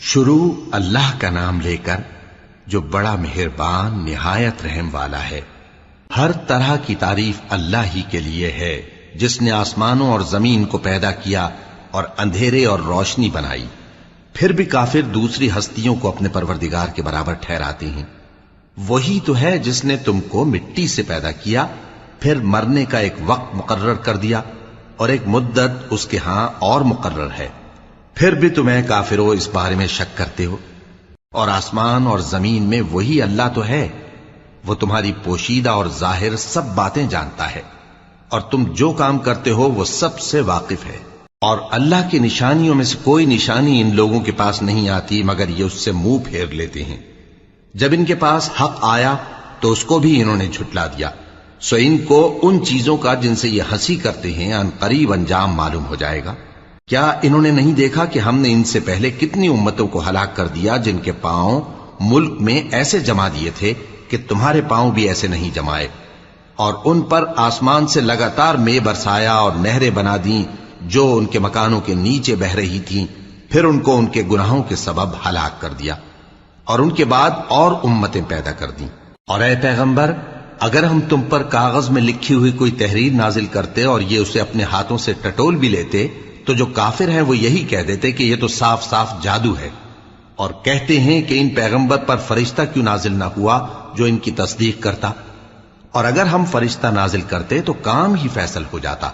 شروع اللہ کا نام لے کر جو بڑا مہربان نہایت رحم والا ہے۔ ہر طرح کی تعریف اللہ ہی کے لیے ہے جس نے آسمانوں اور زمین کو پیدا کیا اور اندھیرے اور روشنی بنائی۔ پھر بھی کافر دوسری ہستیوں کو اپنے پروردگار کے برابر ٹھہراتے ہیں۔ وہی تو ہے جس نے تم کو مٹی سے پیدا کیا، پھر مرنے کا ایک وقت مقرر کر دیا اور ایک مدت اس کے ہاں اور مقرر ہے۔ پھر بھی تمہیں کافروں اس بارے میں شک کرتے ہو، اور آسمان اور زمین میں وہی اللہ تو ہے۔ وہ تمہاری پوشیدہ اور ظاہر سب باتیں جانتا ہے، اور تم جو کام کرتے ہو وہ سب سے واقف ہے۔ اور اللہ کی نشانیوں میں سے کوئی نشانی ان لوگوں کے پاس نہیں آتی مگر یہ اس سے منہ پھیر لیتے ہیں۔ جب ان کے پاس حق آیا تو اس کو بھی انہوں نے جھٹلا دیا، سو ان کو ان چیزوں کا جن سے یہ ہنسی کرتے ہیں ان قریب انجام معلوم ہو جائے گا۔ کیا انہوں نے نہیں دیکھا کہ ہم نے ان سے پہلے کتنی امتوں کو ہلاک کر دیا جن کے پاؤں ملک میں ایسے جما دیے تھے کہ تمہارے پاؤں بھی ایسے نہیں جمائے، اور ان پر آسمان سے لگاتار مے برسایا اور نہریں بنا دیں جو ان کے مکانوں کے نیچے بہ رہی تھیں، پھر ان کو ان کے گناہوں کے سبب ہلاک کر دیا، اور ان کے بعد اور امتیں پیدا کر دیں۔ اور اے پیغمبر، اگر ہم تم پر کاغذ میں لکھی ہوئی کوئی تحریر نازل کرتے اور یہ اسے اپنے ہاتھوں سے ٹٹول بھی لیتے تو جو کافر ہیں وہ یہی کہہ دیتے کہ یہ تو صاف صاف جادو ہے، اور کہتے ہیں کہ ان پیغمبر پر فرشتہ کیوں نازل نہ ہوا جو ان کی تصدیق کرتا، اور اگر ہم فرشتہ نازل کرتے تو کام ہی فیصل ہو جاتا،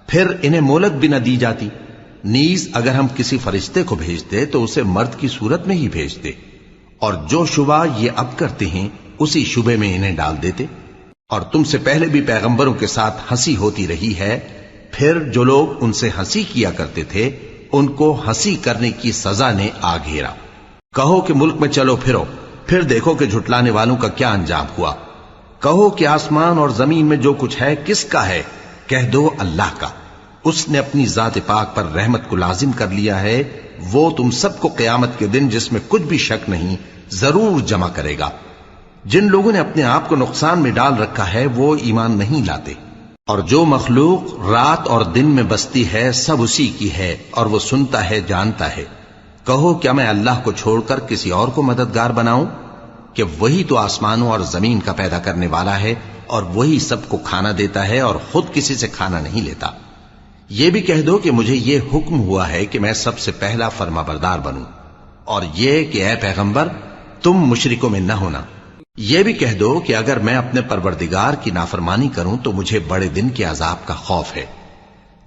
پھر انہیں مہلت بھی نہ دی جاتی۔ نیز اگر ہم کسی فرشتے کو بھیجتے تو اسے مرد کی صورت میں ہی بھیجتے، اور جو شبہ یہ اب کرتے ہیں اسی شبے میں انہیں ڈال دیتے۔ اور تم سے پہلے بھی پیغمبروں کے ساتھ ہنسی ہوتی رہی ہے، پھر جو لوگ ان سے ہنسی کیا کرتے تھے ان کو ہنسی کرنے کی سزا نے آ گھیرا۔ کہو کہ ملک میں چلو پھرو، پھر دیکھو کہ جھٹلانے والوں کا کیا انجام ہوا۔ کہو کہ آسمان اور زمین میں جو کچھ ہے کس کا ہے؟ کہہ دو اللہ کا۔ اس نے اپنی ذات پاک پر رحمت کو لازم کر لیا ہے، وہ تم سب کو قیامت کے دن جس میں کچھ بھی شک نہیں ضرور جمع کرے گا۔ جن لوگوں نے اپنے آپ کو نقصان میں ڈال رکھا ہے وہ ایمان نہیں لاتے، اور جو مخلوق رات اور دن میں بستی ہے سب اسی کی ہے، اور وہ سنتا ہے جانتا ہے۔ کہو کیا میں اللہ کو چھوڑ کر کسی اور کو مددگار بناؤں؟ کہ وہی تو آسمانوں اور زمین کا پیدا کرنے والا ہے، اور وہی سب کو کھانا دیتا ہے اور خود کسی سے کھانا نہیں لیتا۔ یہ بھی کہہ دو کہ مجھے یہ حکم ہوا ہے کہ میں سب سے پہلا فرما بردار بنوں، اور یہ کہ اے پیغمبر تم مشرکوں میں نہ ہونا۔ یہ بھی کہہ دو کہ اگر میں اپنے پروردگار کی نافرمانی کروں تو مجھے بڑے دن کے عذاب کا خوف ہے۔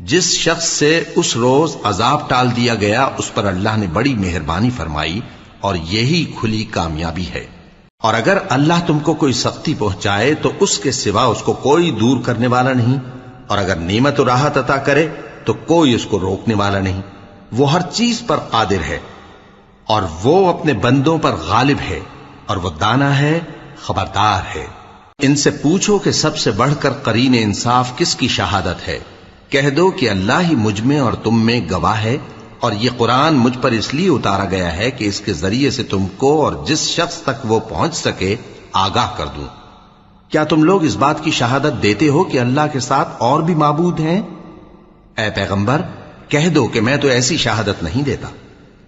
جس شخص سے اس روز عذاب ٹال دیا گیا اس پر اللہ نے بڑی مہربانی فرمائی، اور یہی کھلی کامیابی ہے۔ اور اگر اللہ تم کو کوئی سختی پہنچائے تو اس کے سوا اس کو کوئی دور کرنے والا نہیں، اور اگر نعمت و راحت عطا کرے تو کوئی اس کو روکنے والا نہیں۔ وہ ہر چیز پر قادر ہے، اور وہ اپنے بندوں پر غالب ہے، اور وہ دانا ہے، خبردار ہے۔ ان سے پوچھو کہ سب سے بڑھ کر قرین انصاف کس کی شہادت ہے؟ کہہ دو کہ اللہ ہی مجھ میں اور تم میں گواہ ہے، اور یہ قرآن مجھ پر اس لیے اتارا گیا ہے کہ اس کے ذریعے سے تم کو اور جس شخص تک وہ پہنچ سکے آگاہ کر دوں۔ کیا تم لوگ اس بات کی شہادت دیتے ہو کہ اللہ کے ساتھ اور بھی معبود ہیں؟ اے پیغمبر کہہ دو کہ میں تو ایسی شہادت نہیں دیتا۔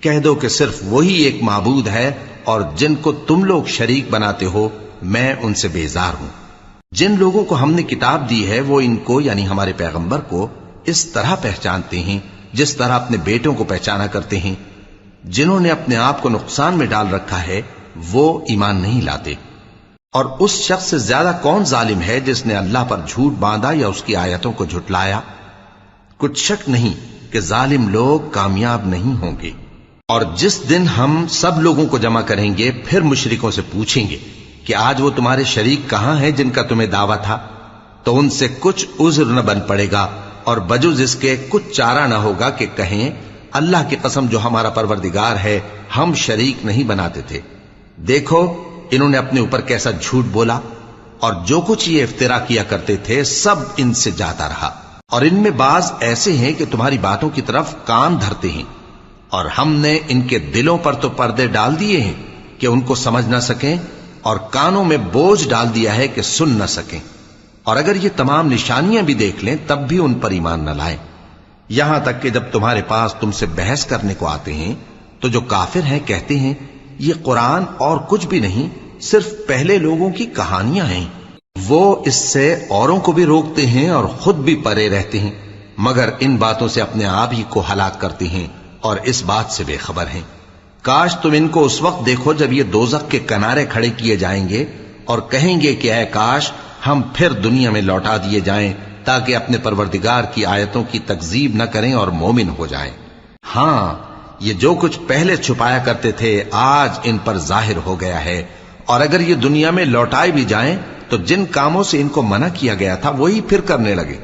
کہہ دو کہ صرف وہی ایک معبود ہے، اور جن کو تم لوگ شریک بناتے ہو میں ان سے بیزار ہوں۔ جن لوگوں کو ہم نے کتاب دی ہے وہ ان کو یعنی ہمارے پیغمبر کو اس طرح پہچانتے ہیں جس طرح اپنے بیٹوں کو پہچانا کرتے ہیں۔ جنہوں نے اپنے آپ کو نقصان میں ڈال رکھا ہے وہ ایمان نہیں لاتے۔ اور اس شخص سے زیادہ کون ظالم ہے جس نے اللہ پر جھوٹ باندھا یا اس کی آیتوں کو جھٹلایا؟ کچھ شک نہیں کہ ظالم لوگ کامیاب نہیں ہوں گے۔ اور جس دن ہم سب لوگوں کو جمع کریں گے پھر مشرکوں سے پوچھیں گے کہ آج وہ تمہارے شریک کہاں ہیں جن کا تمہیں دعویٰ تھا، تو ان سے کچھ عذر نہ بن پڑے گا، اور بجز اس کے کچھ چارہ نہ ہوگا کہ کہیں اللہ کی قسم جو ہمارا پروردگار ہے ہم شریک نہیں بناتے تھے۔ دیکھو انہوں نے اپنے اوپر کیسا جھوٹ بولا، اور جو کچھ یہ افترا کیا کرتے تھے سب ان سے جاتا رہا۔ اور ان میں بعض ایسے ہیں کہ تمہاری باتوں کی طرف کان دھرتے ہیں، اور ہم نے ان کے دلوں پر تو پردے ڈال دیے ہیں کہ ان کو سمجھ نہ سکیں، اور کانوں میں بوجھ ڈال دیا ہے کہ سن نہ سکیں۔ اور اگر یہ تمام نشانیاں بھی دیکھ لیں تب بھی ان پر ایمان نہ لائیں، یہاں تک کہ جب تمہارے پاس تم سے بحث کرنے کو آتے ہیں تو جو کافر ہیں کہتے ہیں یہ قرآن اور کچھ بھی نہیں، صرف پہلے لوگوں کی کہانیاں ہیں۔ وہ اس سے اوروں کو بھی روکتے ہیں اور خود بھی پرے رہتے ہیں، مگر ان باتوں سے اپنے آپ ہی کو ہلاک کرتے ہیں اور اس بات سے بے خبر ہیں۔ کاش تم ان کو اس وقت دیکھو جب یہ دوزخ کے کنارے کھڑے کیے جائیں گے اور کہیں گے کہ اے کاش ہم پھر دنیا میں لوٹا دیے جائیں تاکہ اپنے پروردگار کی آیتوں کی تکذیب نہ کریں اور مومن ہو جائیں۔ ہاں، یہ جو کچھ پہلے چھپایا کرتے تھے آج ان پر ظاہر ہو گیا ہے، اور اگر یہ دنیا میں لوٹائے بھی جائیں تو جن کاموں سے ان کو منع کیا گیا تھا وہی پھر کرنے لگے۔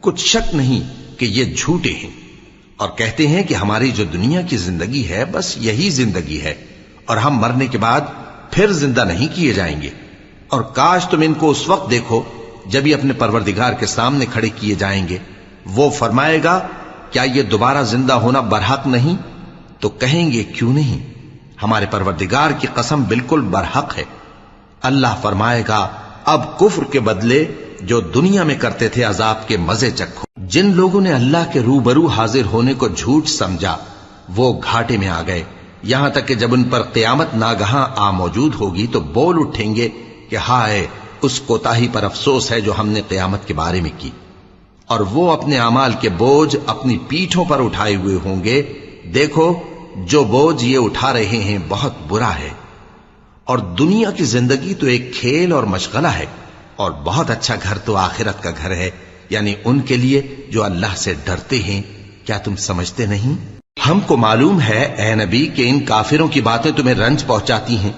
کچھ شک نہیں کہ یہ جھوٹے ہیں، اور کہتے ہیں کہ ہماری جو دنیا کی زندگی ہے بس یہی زندگی ہے اور ہم مرنے کے بعد پھر زندہ نہیں کیے جائیں گے۔ اور کاش تم ان کو اس وقت دیکھو جب یہ اپنے پروردگار کے سامنے کھڑے کیے جائیں گے، وہ فرمائے گا کیا یہ دوبارہ زندہ ہونا برحق نہیں؟ تو کہیں گے کیوں نہیں، ہمارے پروردگار کی قسم بالکل برحق ہے۔ اللہ فرمائے گا اب کفر کے بدلے جو دنیا میں کرتے تھے عذاب کے مزے چکھو۔ جن لوگوں نے اللہ کے روبرو حاضر ہونے کو جھوٹ سمجھا وہ گھاٹے میں آ گئے، یہاں تک کہ جب ان پر قیامت ناگہاں آ موجود ہوگی تو بول اٹھیں گے کہ ہائے اس کوتاہی پر افسوس ہے جو ہم نے قیامت کے بارے میں کی، اور وہ اپنے اعمال کے بوجھ اپنی پیٹھوں پر اٹھائے ہوئے ہوں گے۔ دیکھو جو بوجھ یہ اٹھا رہے ہیں بہت برا ہے، اور دنیا کی زندگی تو ایک کھیل اور مشغلہ ہے، اور بہت اچھا گھر تو آخرت کا گھر ہے، یعنی ان کے لیے جو اللہ سے ڈرتے ہیں۔ کیا تم سمجھتے نہیں؟ ہم کو معلوم ہے اے نبی کہ ان کافروں کی باتیں تمہیں رنج پہنچاتی ہیں،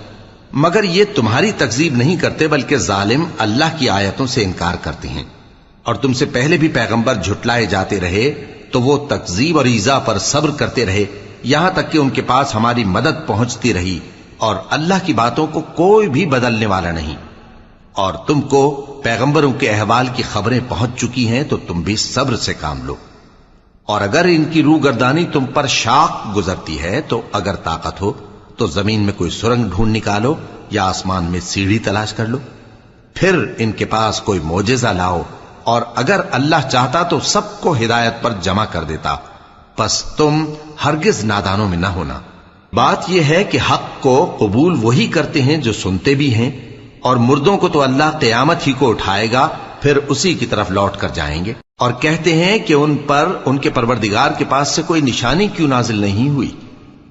مگر یہ تمہاری تکذیب نہیں کرتے بلکہ ظالم اللہ کی آیتوں سے انکار کرتے ہیں، اور تم سے پہلے بھی پیغمبر جھٹلائے جاتے رہے تو وہ تکذیب اور ایذا پر صبر کرتے رہے یہاں تک کہ ان کے پاس ہماری مدد پہنچتی رہی، اور اللہ کی باتوں کو کوئی بھی بدلنے والا نہیں۔ اور تم کو پیغمبروں کے احوال کی خبریں پہنچ چکی ہیں تو تم بھی صبر سے کام لو، اور اگر ان کی روح گردانی تم پر شاق گزرتی ہے تو اگر طاقت ہو تو زمین میں کوئی سرنگ ڈھونڈ نکالو یا آسمان میں سیڑھی تلاش کر لو، پھر ان کے پاس کوئی معجزہ لاؤ، اور اگر اللہ چاہتا تو سب کو ہدایت پر جمع کر دیتا، پس تم ہرگز نادانوں میں نہ ہونا۔ بات یہ ہے کہ حق کو قبول وہی کرتے ہیں جو سنتے بھی ہیں، اور مردوں کو تو اللہ قیامت ہی کو اٹھائے گا، پھر اسی کی طرف لوٹ کر جائیں گے۔ اور کہتے ہیں کہ ان پر ان کے پروردگار کے پاس سے کوئی نشانی کیوں نازل نہیں ہوئی؟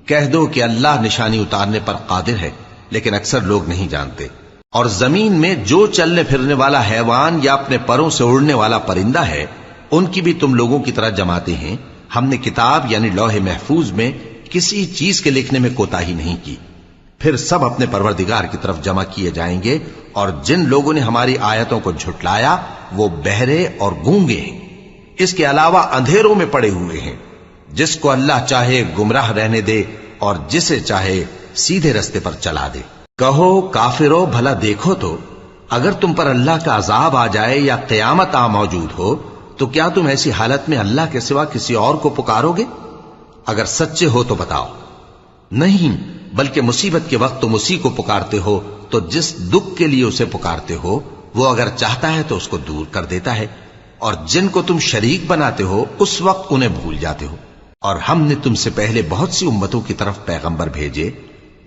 کہہ دو کہ اللہ نشانی اتارنے پر قادر ہے، لیکن اکثر لوگ نہیں جانتے۔ اور زمین میں جو چلنے پھرنے والا حیوان یا اپنے پروں سے اڑنے والا پرندہ ہے ان کی بھی تم لوگوں کی طرح جماتے ہیں۔ ہم نے کتاب یعنی لوح محفوظ میں کسی چیز کے لکھنے میں کوتاہی نہیں کی، پھر سب اپنے پروردگار کی طرف جمع کیے جائیں گے۔ اور جن لوگوں نے ہماری آیتوں کو جھٹلایا وہ بہرے اور گونگے ہیں، اس کے علاوہ اندھیروں میں پڑے ہوئے ہیں۔ جس کو اللہ چاہے گمراہ رہنے دے اور جسے چاہے سیدھے رستے پر چلا دے۔ کہو کافرو بھلا دیکھو تو اگر تم پر اللہ کا عذاب آ جائے یا قیامت آ موجود ہو تو کیا تم ایسی حالت میں اللہ کے سوا کسی اور کو پکارو گے؟ اگر سچے ہو تو بتاؤ۔ نہیں، بلکہ مصیبت کے وقت تم اسی کو پکارتے ہو، تو جس دکھ کے لیے اسے پکارتے ہو وہ اگر چاہتا ہے تو اس کو دور کر دیتا ہے، اور جن کو تم شریک بناتے ہو اس وقت انہیں بھول جاتے ہو۔ اور ہم نے تم سے پہلے بہت سی امتوں کی طرف پیغمبر بھیجے،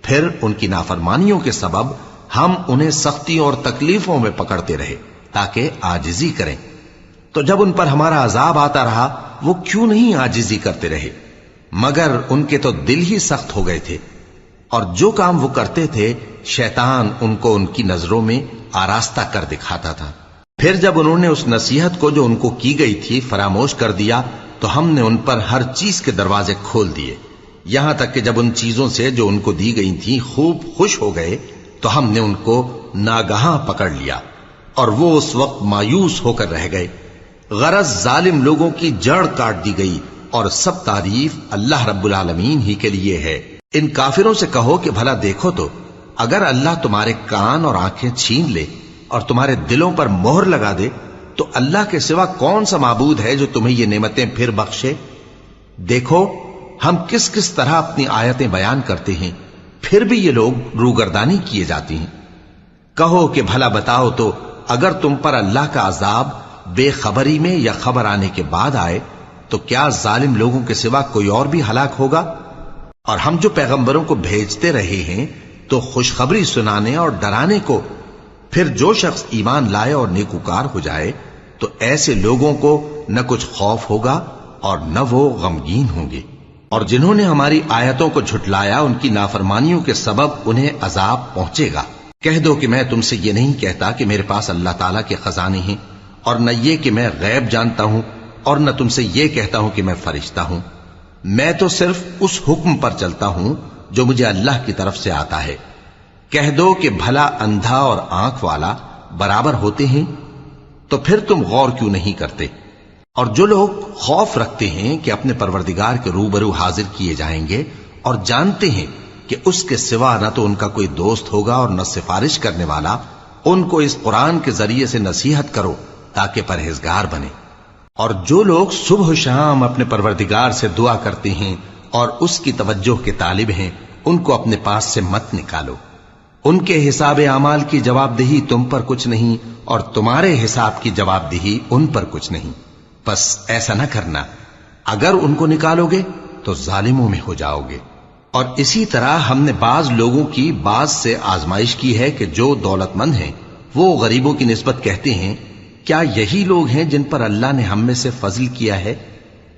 پھر ان کی نافرمانیوں کے سبب ہم انہیں سختیوں اور تکلیفوں میں پکڑتے رہے تاکہ عاجزی کریں۔ تو جب ان پر ہمارا عذاب آتا رہا وہ کیوں نہیں عاجزی کرتے رہے، مگر ان کے تو دل ہی سخت ہو گئے تھے، اور جو کام وہ کرتے تھے شیطان ان کو ان کی نظروں میں آراستہ کر دکھاتا تھا۔ پھر جب انہوں نے اس نصیحت کو جو ان کو کی گئی تھی فراموش کر دیا تو ہم نے ان پر ہر چیز کے دروازے کھول دیے، یہاں تک کہ جب ان چیزوں سے جو ان کو دی گئی تھیں خوب خوش ہو گئے تو ہم نے ان کو ناگہاں پکڑ لیا، اور وہ اس وقت مایوس ہو کر رہ گئے۔ غرض ظالم لوگوں کی جڑ کاٹ دی گئی، اور سب تعریف اللہ رب العالمین ہی کے لیے ہے۔ ان کافروں سے کہو کہ بھلا دیکھو تو اگر اللہ تمہارے کان اور آنکھیں چھین لے اور تمہارے دلوں پر مہر لگا دے تو اللہ کے سوا کون سا معبود ہے جو تمہیں یہ نعمتیں پھر بخشے؟ دیکھو ہم کس کس طرح اپنی آیتیں بیان کرتے ہیں، پھر بھی یہ لوگ روگردانی کیے جاتی ہیں۔ کہو کہ بھلا بتاؤ تو اگر تم پر اللہ کا عذاب بے خبری میں یا خبر آنے کے بعد آئے تو کیا ظالم لوگوں کے سوا کوئی اور بھی ہلاک ہوگا؟ اور ہم جو پیغمبروں کو بھیجتے رہے ہیں تو خوشخبری سنانے اور ڈرانے کو، پھر جو شخص ایمان لائے اور نیکوکار ہو جائے تو ایسے لوگوں کو نہ کچھ خوف ہوگا اور نہ وہ غمگین ہوں گے۔ اور جنہوں نے ہماری آیتوں کو جھٹلایا ان کی نافرمانیوں کے سبب انہیں عذاب پہنچے گا۔ کہہ دو کہ میں تم سے یہ نہیں کہتا کہ میرے پاس اللہ تعالیٰ کے خزانے ہیں، اور نہ یہ کہ میں غیب جانتا ہوں، اور نہ تم سے یہ کہتا ہوں کہ میں فرشتہ ہوں۔ میں تو صرف اس حکم پر چلتا ہوں جو مجھے اللہ کی طرف سے آتا ہے۔ کہہ دو کہ بھلا اندھا اور آنکھ والا برابر ہوتے ہیں؟ تو پھر تم غور کیوں نہیں کرتے؟ اور جو لوگ خوف رکھتے ہیں کہ اپنے پروردگار کے روبرو حاضر کیے جائیں گے اور جانتے ہیں کہ اس کے سوا نہ تو ان کا کوئی دوست ہوگا اور نہ سفارش کرنے والا، ان کو اس قرآن کے ذریعے سے نصیحت کرو تاکہ پرہیزگار بنے۔ اور جو لوگ صبح و شام اپنے پروردگار سے دعا کرتے ہیں اور اس کی توجہ کے طالب ہیں، ان کو اپنے پاس سے مت نکالو۔ ان کے حساب اعمال کی جواب دہی تم پر کچھ نہیں، اور تمہارے حساب کی جواب دہی ان پر کچھ نہیں۔ بس ایسا نہ کرنا، اگر ان کو نکالو گے تو ظالموں میں ہو جاؤ گے۔ اور اسی طرح ہم نے بعض لوگوں کی بعض سے آزمائش کی ہے کہ جو دولت مند ہیں وہ غریبوں کی نسبت کہتے ہیں کیا یہی لوگ ہیں جن پر اللہ نے ہم میں سے فضل کیا ہے؟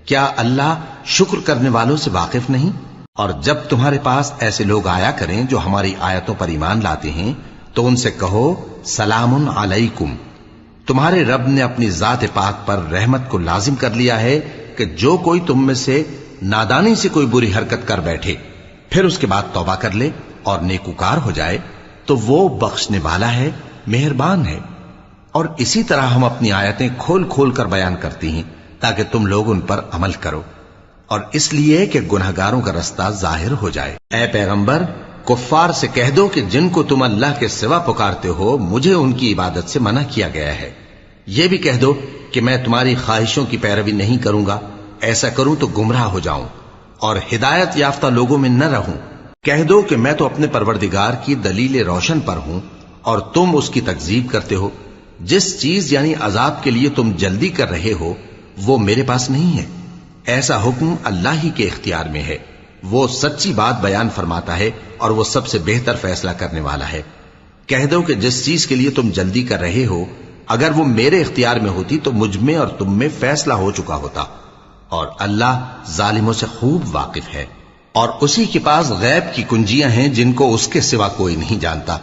کیا اللہ شکر کرنے والوں سے واقف نہیں؟ اور جب تمہارے پاس ایسے لوگ آیا کریں جو ہماری آیتوں پر ایمان لاتے ہیں تو ان سے کہو سلام علیکم، تمہارے رب نے اپنی ذات پاک پر رحمت کو لازم کر لیا ہے کہ جو کوئی تم میں سے نادانی سے کوئی بری حرکت کر بیٹھے پھر اس کے بعد توبہ کر لے اور نیکوکار ہو جائے تو وہ بخشنے والا ہے، مہربان ہے۔ اور اسی طرح ہم اپنی آیتیں کھول کھول کر بیان کرتی ہیں تاکہ تم لوگ ان پر عمل کرو، اور اس لیے کہ گناہگاروں کا رستہ ظاہر ہو جائے۔ اے پیغمبر، کفار سے کہہ دو کہ جن کو تم اللہ کے سوا پکارتے ہو مجھے ان کی عبادت سے منع کیا گیا ہے۔ یہ بھی کہہ دو کہ میں تمہاری خواہشوں کی پیروی نہیں کروں گا، ایسا کروں تو گمراہ ہو جاؤں اور ہدایت یافتہ لوگوں میں نہ رہوں۔ کہہ دو کہ میں تو اپنے پروردگار کی دلیل روشن پر ہوں اور تم اس کی تکذیب کرتے ہو۔ جس چیز یعنی عذاب کے لیے تم جلدی کر رہے ہو وہ میرے پاس نہیں ہے، ایسا حکم اللہ ہی کے اختیار میں ہے۔ وہ سچی بات بیان فرماتا ہے اور وہ سب سے بہتر فیصلہ کرنے والا ہے۔ کہہ دو کہ جس چیز کے لیے تم جلدی کر رہے ہو اگر وہ میرے اختیار میں ہوتی تو مجھ میں اور تم میں فیصلہ ہو چکا ہوتا، اور اللہ ظالموں سے خوب واقف ہے۔ اور اسی کے پاس غیب کی کنجیاں ہیں جن کو اس کے سوا کوئی نہیں جانتا،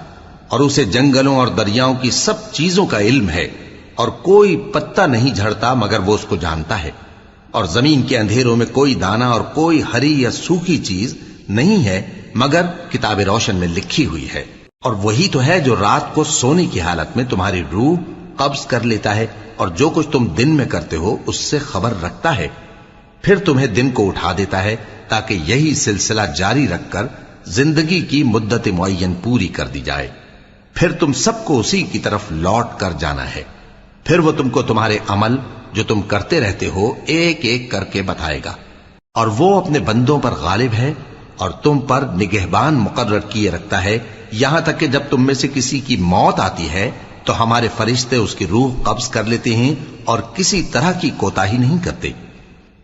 اور اسے جنگلوں اور دریاؤں کی سب چیزوں کا علم ہے، اور کوئی پتا نہیں جھڑتا مگر وہ اس کو جانتا ہے، اور زمین کے اندھیروں میں کوئی دانہ اور کوئی ہری یا سوکھی چیز نہیں ہے مگر کتاب روشن میں لکھی ہوئی ہے۔ اور وہی تو ہے جو رات کو سونے کی حالت میں تمہاری روح قبض کر لیتا ہے اور جو کچھ تم دن میں کرتے ہو اس سے خبر رکھتا ہے، پھر تمہیں دن کو اٹھا دیتا ہے تاکہ یہی سلسلہ جاری رکھ کر زندگی کی مدت معین پوری کر دی جائے، پھر تم سب کو اسی کی طرف لوٹ کر جانا ہے، پھر وہ تم کو تمہارے عمل جو تم کرتے رہتے ہو ایک ایک کر کے بتائے گا۔ اور وہ اپنے بندوں پر غالب ہے اور تم پر نگہبان مقرر کیے رکھتا ہے، یہاں تک کہ جب تم میں سے کسی کی موت آتی ہے تو ہمارے فرشتے اس کی روح قبض کر لیتے ہیں اور کسی طرح کی کوتاہی نہیں کرتے۔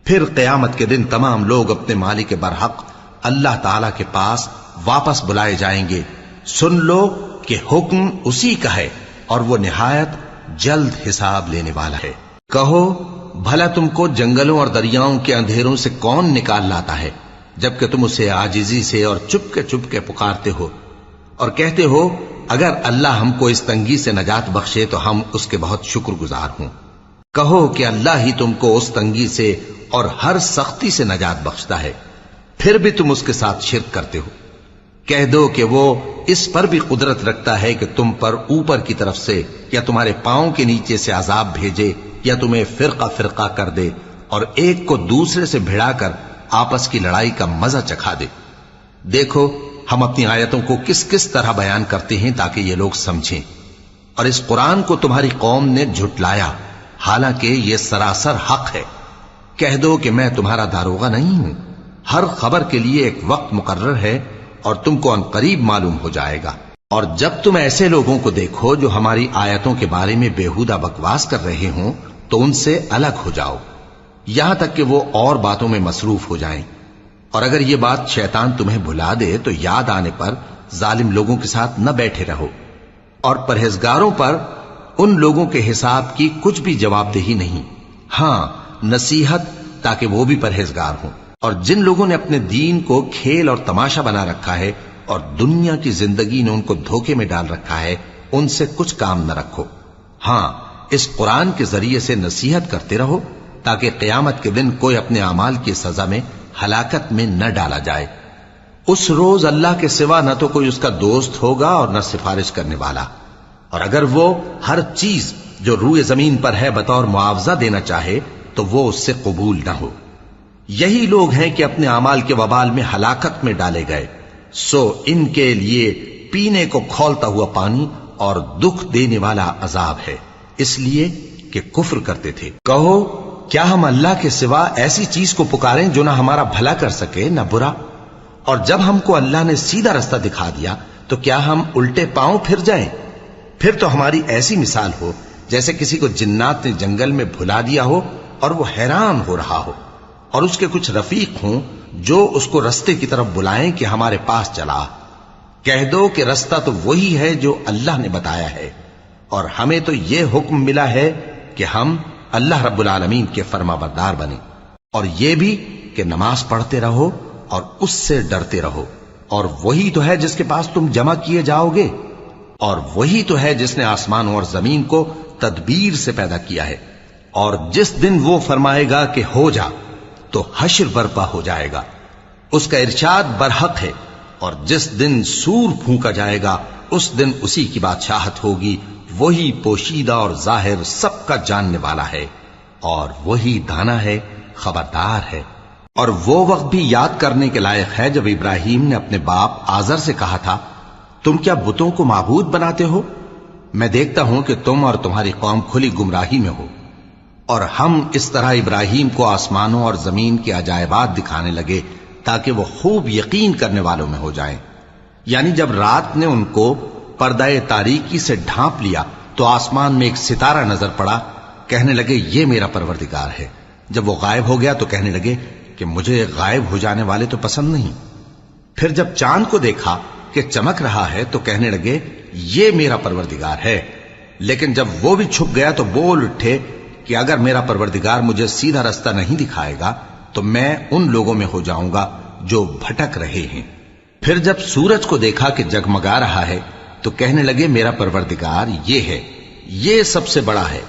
پھر قیامت کے دن تمام لوگ اپنے مالک برحق اللہ تعالی کے پاس واپس بلائے جائیں گے۔ سن لو کہ حکم اسی کا ہے اور وہ نہایت جلد حساب لینے والا ہے۔ کہو بھلا تم کو جنگلوں اور دریاؤں کے اندھیروں سے کون نکال لاتا ہے جبکہ تم اسے عاجزی سے اور چپ کے پکارتے ہو اور کہتے ہو اگر اللہ ہم کو اس تنگی سے نجات بخشے تو ہم اس کے بہت شکر گزار ہوں۔ کہو کہ اللہ ہی تم کو اس تنگی سے اور ہر سختی سے نجات بخشتا ہے، پھر بھی تم اس کے ساتھ شرک کرتے ہو۔ کہہ دو کہ وہ اس پر بھی قدرت رکھتا ہے کہ تم پر اوپر کی طرف سے یا تمہارے پاؤں کے نیچے سے عذاب بھیجے یا تمہیں فرقہ فرقہ کر دے اور ایک کو دوسرے سے بھڑا کر آپس کی لڑائی کا مزہ چکھا دے۔ دیکھو ہم اپنی آیتوں کو کس کس طرح بیان کرتے ہیں تاکہ یہ لوگ سمجھیں، اور اس قرآن کو تمہاری قوم نے جھٹلایا حالانکہ یہ سراسر حق ہے۔ کہہ دو کہ میں تمہارا داروغہ نہیں ہوں، ہر خبر کے لیے ایک وقت مقرر ہے اور تم کو عنقریب معلوم ہو جائے گا۔ اور جب تم ایسے لوگوں کو دیکھو جو ہماری آیتوں کے بارے میں بےہودہ بکواس کر رہے ہوں تو ان سے الگ ہو جاؤ، یہاں تک کہ وہ اور باتوں میں مصروف ہو جائیں۔ اور اگر یہ بات شیطان تمہیں بھلا دے تو یاد آنے پر ظالم لوگوں کے ساتھ نہ بیٹھے رہو، اور پرہیزگاروں پر ان لوگوں کے حساب کی کچھ بھی جواب دہی نہیں، ہاں نصیحت تاکہ وہ بھی پرہیزگار ہوں۔ اور جن لوگوں نے اپنے دین کو کھیل اور تماشا بنا رکھا ہے اور دنیا کی زندگی نے ان کو دھوکے میں ڈال رکھا ہے، ان سے کچھ کام نہ رکھو، ہاں اس قرآن کے ذریعے سے نصیحت کرتے رہو تاکہ قیامت کے دن کوئی اپنے اعمال کی سزا میں ہلاکت میں نہ ڈالا جائے۔ اس روز اللہ کے سوا نہ تو کوئی اس کا دوست ہوگا اور نہ سفارش کرنے والا، اور اگر وہ ہر چیز جو روئے زمین پر ہے بطور معاوضہ دینا چاہے تو وہ اس سے قبول نہ ہو۔ یہی لوگ ہیں کہ اپنے اعمال کے وبال میں ہلاکت میں ڈالے گئے، سو ان کے لیے پینے کو کھولتا ہوا پانی اور دکھ دینے والا عذاب ہے، اس لیے کہ کفر کرتے تھے۔ کہو کیا ہم اللہ کے سوا ایسی چیز کو پکاریں جو نہ ہمارا بھلا کر سکے نہ برا؟ اور جب ہم کو اللہ نے سیدھا رستہ دکھا دیا تو کیا ہم الٹے پاؤں پھر جائیں؟ پھر تو ہماری ایسی مثال ہو جیسے کسی کو جنات نے جنگل میں بھلا دیا ہو اور وہ حیران ہو رہا ہو، اور اس کے کچھ رفیق ہوں جو اس کو رستے کی طرف بلائیں کہ ہمارے پاس چلا۔ کہہ دو کہ رستہ تو وہی ہے جو اللہ نے بتایا ہے، اور ہمیں تو یہ حکم ملا ہے کہ ہم اللہ رب العالمین کے فرما بردار بنیں، اور یہ بھی کہ نماز پڑھتے رہو اور اس سے ڈرتے رہو، اور وہی تو ہے جس کے پاس تم جمع کیے جاؤ گے، اور وہی تو ہے جس نے آسمانوں اور زمین کو تدبیر سے پیدا کیا ہے، اور جس دن وہ فرمائے گا کہ ہو جا تو حشر برپا ہو جائے گا، اس کا ارشاد برحق ہے، اور جس دن سور پھونکا جائے گا اس دن اسی کی بادشاہت ہوگی، وہی پوشیدہ اور ظاہر سب کا جاننے والا ہے، اور وہی دانا ہے، خبردار ہے۔ اور وہ وقت بھی یاد کرنے کے لائق ہے جب ابراہیم نے اپنے باپ آزر سے کہا تھا، تم کیا بتوں کو معبود بناتے ہو؟ میں دیکھتا ہوں کہ تم اور تمہاری قوم کھلی گمراہی میں ہو۔ اور ہم اس طرح ابراہیم کو آسمانوں اور زمین کے عجائبات دکھانے لگے تاکہ وہ خوب یقین کرنے والوں میں ہو جائیں۔ یعنی جب رات نے ان کو پردہ تاریکی سے ڈھانپ لیا تو آسمان میں ایک ستارہ نظر پڑا، کہنے لگے یہ میرا پروردگار ہے۔ جب وہ غائب ہو گیا تو کہنے لگے کہ مجھے غائب ہو جانے والے تو پسند نہیں۔ پھر جب چاند کو دیکھا کہ چمک رہا ہے تو کہنے لگے یہ میرا پروردگار ہے۔ لیکن جب وہ بھی چھپ گیا تو بول اٹھے کہ اگر میرا پروردگار مجھے سیدھا رستہ نہیں دکھائے گا تو میں ان لوگوں میں ہو جاؤں گا جو بھٹک رہے ہیں۔ پھر جب سورج کو دیکھا کہ جگمگا رہا ہے تو کہنے لگے میرا پروردگار یہ ہے، یہ سب سے بڑا ہے۔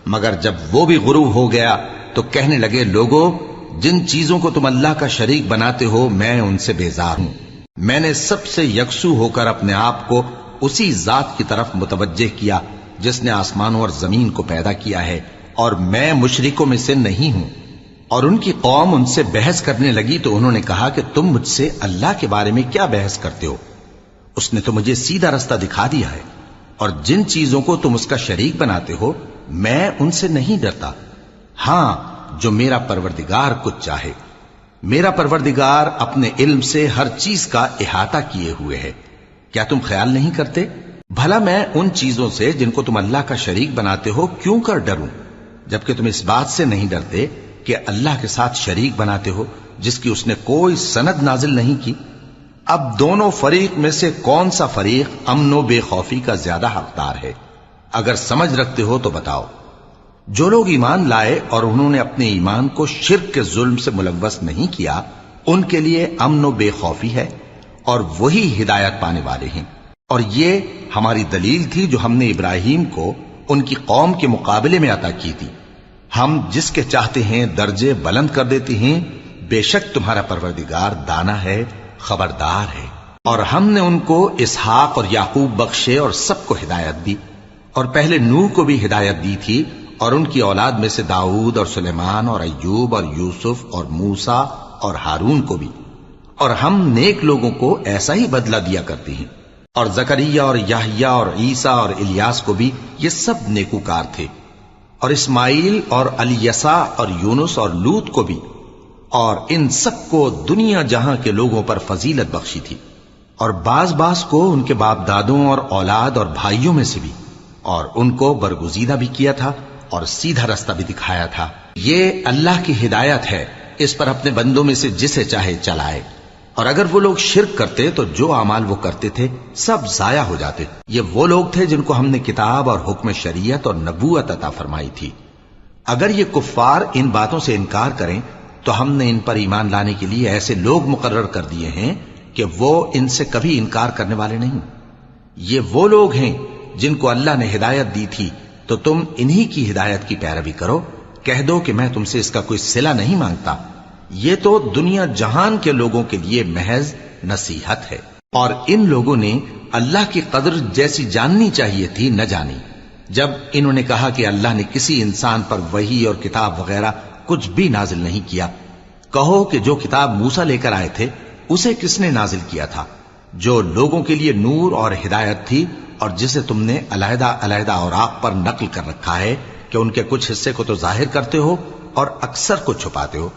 مگر جب وہ بھی غروب ہو گیا تو کہنے لگے لوگوں، جن چیزوں کو تم اللہ کا شریک بناتے ہو میں ان سے بیزار ہوں۔ میں نے سب سے یکسو ہو کر اپنے آپ کو اسی ذات کی طرف متوجہ کیا جس نے آسمانوں اور زمین کو پیدا کیا ہے، اور میں مشرکوں میں سے نہیں ہوں۔ اور ان کی قوم ان سے بحث کرنے لگی تو انہوں نے کہا کہ تم مجھ سے اللہ کے بارے میں کیا بحث کرتے ہو؟ اس نے تو مجھے سیدھا رستہ دکھا دیا ہے، اور جن چیزوں کو تم اس کا شریک بناتے ہو میں ان سے نہیں ڈرتا، ہاں جو میرا پروردگار کچھ چاہے۔ میرا پروردگار اپنے علم سے ہر چیز کا احاطہ کیے ہوئے ہے۔ کیا تم خیال نہیں کرتے؟ بھلا میں ان چیزوں سے جن کو تم اللہ کا شریک بناتے ہو کیوں کر ڈروں، جبکہ تم اس بات سے نہیں ڈرتے کہ اللہ کے ساتھ شریک بناتے ہو جس کی اس نے کوئی سند نازل نہیں کی۔ اب دونوں فریق میں سے کون سا فریق امن و بے خوفی کا زیادہ حقدار ہے؟ اگر سمجھ رکھتے ہو تو بتاؤ۔ جو لوگ ایمان لائے اور انہوں نے اپنے ایمان کو شرک کے ظلم سے ملوث نہیں کیا ان کے لیے امن و بے خوفی ہے، اور وہی ہدایت پانے والے ہیں۔ اور یہ ہماری دلیل تھی جو ہم نے ابراہیم کو ان کی قوم کے مقابلے میں عطا کی تھی۔ ہم جس کے چاہتے ہیں درجے بلند کر دیتے ہیں، بے شک تمہارا پروردگار دانا ہے، خبردار ہے۔ اور ہم نے ان کو اسحاق اور یعقوب بخشے اور سب کو ہدایت دی، اور پہلے نوح کو بھی ہدایت دی تھی، اور ان کی اولاد میں سے داؤد اور سلیمان اور ایوب اور یوسف اور موسیٰ اور ہارون کو بھی۔ اور ہم نیک لوگوں کو ایسا ہی بدلہ دیا کرتے ہیں۔ اور زکریا اور یحییٰ اور عیسیٰ اور الیاس کو بھی، یہ سب نیکوکار تھے۔ اور اسماعیل اور الیسع اور یونس اور لوط کو بھی، اور ان سب کو دنیا جہاں کے لوگوں پر فضیلت بخشی تھی، اور بعض کو ان کے باپ دادوں اور اولاد اور بھائیوں میں سے بھی، اور ان کو برگزیدہ بھی کیا تھا اور سیدھا رستہ بھی دکھایا تھا۔ یہ اللہ کی ہدایت ہے اس پر اپنے بندوں میں سے جسے چاہے چلائے، اور اگر وہ لوگ شرک کرتے تو جو اعمال وہ کرتے تھے سب ضائع ہو جاتے۔ یہ وہ لوگ تھے جن کو ہم نے کتاب اور حکم شریعت اور نبوت عطا فرمائی تھی۔ اگر یہ کفار ان باتوں سے انکار کریں تو ہم نے ان پر ایمان لانے کے لیے ایسے لوگ مقرر کر دیے ہیں کہ وہ ان سے کبھی انکار کرنے والے نہیں۔ یہ وہ لوگ ہیں جن کو اللہ نے ہدایت دی تھی، تو تم انہی کی ہدایت کی پیروی کرو۔ کہہ دو کہ میں تم سے اس کا کوئی صلہ نہیں مانگتا، یہ تو دنیا جہان کے لوگوں کے لیے محض نصیحت ہے۔ اور ان لوگوں نے اللہ کی قدر جیسی جاننی چاہیے تھی نہ جانی۔ جب انہوں نے کہا کہ اللہ نے کسی انسان پر وحی اور کتاب وغیرہ کچھ بھی نازل نہیں کیا، کہو کہ جو کتاب موسیٰ لے کر آئے تھے اسے کس نے نازل کیا تھا، جو لوگوں کے لیے نور اور ہدایت تھی، اور جسے تم نے علیحدہ علیحدہ اوراق پر نقل کر رکھا ہے کہ ان کے کچھ حصے کو تو ظاہر کرتے ہو اور اکثر کو چھپاتے ہو۔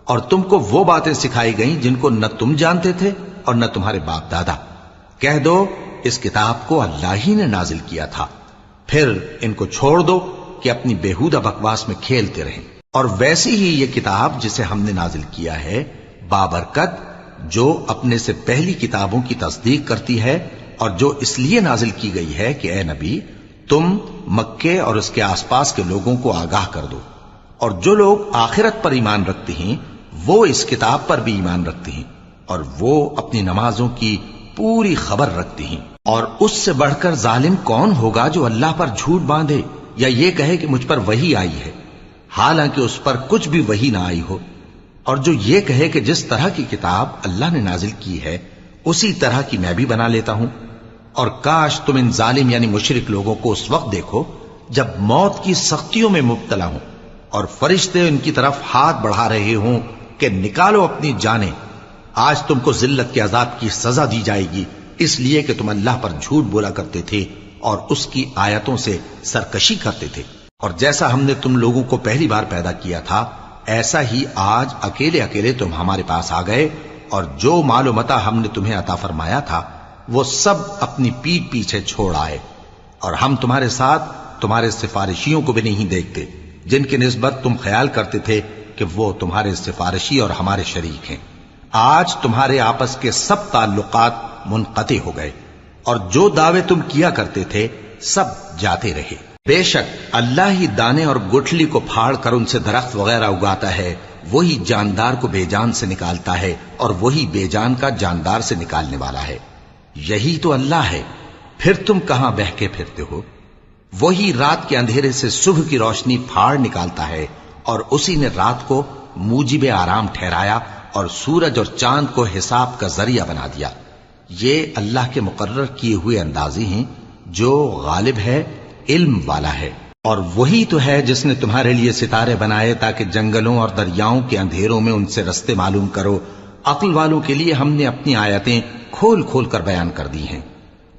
اور تم کو وہ باتیں سکھائی گئیں جن کو نہ تم جانتے تھے اور نہ تمہارے باپ دادا۔ کہہ دو اس کتاب کو اللہ ہی نے نازل کیا تھا، پھر ان کو چھوڑ دو کہ اپنی بیہودہ بکواس میں کھیلتے رہیں۔ اور ویسی ہی یہ کتاب جسے ہم نے نازل کیا ہے بابرکت، جو اپنے سے پہلی کتابوں کی تصدیق کرتی ہے، اور جو اس لیے نازل کی گئی ہے کہ اے نبی تم مکے اور اس کے آس پاس کے لوگوں کو آگاہ کر دو، اور جو لوگ آخرت پر ایمان رکھتے ہیں وہ اس کتاب پر بھی ایمان رکھتے ہیں، اور وہ اپنی نمازوں کی پوری خبر رکھتے ہیں۔ اور اس سے بڑھ کر ظالم کون ہوگا جو اللہ پر جھوٹ باندھے یا یہ کہے کہ مجھ پر وحی آئی ہے، حالانکہ اس پر کچھ بھی وحی نہ آئی ہو، اور جو یہ کہے کہ جس طرح کی کتاب اللہ نے نازل کی ہے اسی طرح کی میں بھی بنا لیتا ہوں۔ اور کاش تم ان ظالم یعنی مشرک لوگوں کو اس وقت دیکھو جب موت کی سختیوں میں مبتلا ہوں اور فرشتے ان کی طرف ہاتھ بڑھا رہے ہوں کہ نکالو اپنی جانیں، آج تم کو ذلت کے عذاب کی سزا دی جائے گی، اس لیے کہ تم اللہ پر جھوٹ بولا کرتے تھے اور اس کی آیتوں سے سرکشی کرتے تھے۔ اور جیسا ہم نے تم لوگوں کو پہلی بار پیدا کیا تھا ایسا ہی آج اکیلے اکیلے تم ہمارے پاس آ گئے، اور جو مال و متاع ہم نے تمہیں عطا فرمایا تھا وہ سب اپنی پیٹھ پیچھے چھوڑ آئے، اور ہم تمہارے ساتھ تمہارے سفارشیوں کو بھی نہیں دیکھتے جن کی نسبت تم خیال کرتے تھے کہ وہ تمہارے سفارشی اور ہمارے شریک ہیں۔ آج تمہارے آپس کے سب تعلقات منقطع ہو گئے، اور جو دعوے تم کیا کرتے تھے سب جاتے رہے۔ بے شک اللہ ہی دانے اور گٹھلی کو پھاڑ کر ان سے درخت وغیرہ اگاتا ہے، وہی جاندار کو بے جان سے نکالتا ہے اور وہی بے جان کا جاندار سے نکالنے والا ہے۔ یہی تو اللہ ہے، پھر تم کہاں بہکے پھرتے ہو؟ وہی رات کے اندھیرے سے صبح کی روشنی پھاڑ نکالتا ہے، اور اسی نے رات کو موجب آرام ٹھہرایا اور سورج اور چاند کو حساب کا ذریعہ بنا دیا۔ یہ اللہ کے مقرر کیے ہوئے اندازے ہیں، جو غالب ہے، علم والا ہے۔ اور وہی تو ہے جس نے تمہارے لیے ستارے بنائے تاکہ جنگلوں اور دریاؤں کے اندھیروں میں ان سے رستے معلوم کرو۔ عقل والوں کے لیے ہم نے اپنی آیتیں کھول کھول کر بیان کر دی ہیں۔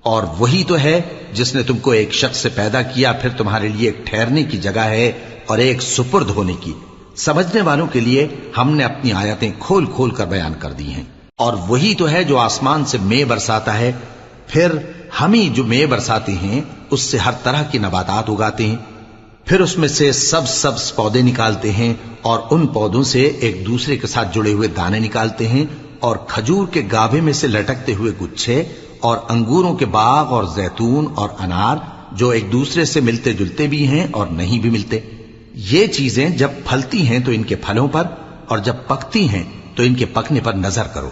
اور وہی تو ہے جس نے تم کو ایک شخص سے پیدا کیا، پھر تمہارے لیے ایک ٹھہرنے کی جگہ ہے اور ایک سپرد ہونے کی۔ سمجھنے والوں کے لیے ہم نے اپنی آیتیں کھول کھول کر بیان کر دی ہیں۔ اور وہی تو ہے جو آسمان سے مے برساتا ہے، پھر ہم ہی جو مے برساتے ہیں اس سے ہر طرح کی نباتات اگاتے ہیں، پھر اس میں سے سبز پودے نکالتے ہیں، اور ان پودوں سے ایک دوسرے کے ساتھ جڑے ہوئے دانے نکالتے ہیں، اور کھجور کے گابھے میں سے لٹکتے ہوئے گچھے، اور انگوروں کے باغ اور زیتون اور انار جو ایک دوسرے سے ملتے جلتے بھی ہیں اور نہیں بھی ملتے۔ یہ چیزیں جب پھلتی ہیں تو ان کے پھلوں پر، اور جب پکتی ہیں تو ان کے پکنے پر نظر کرو۔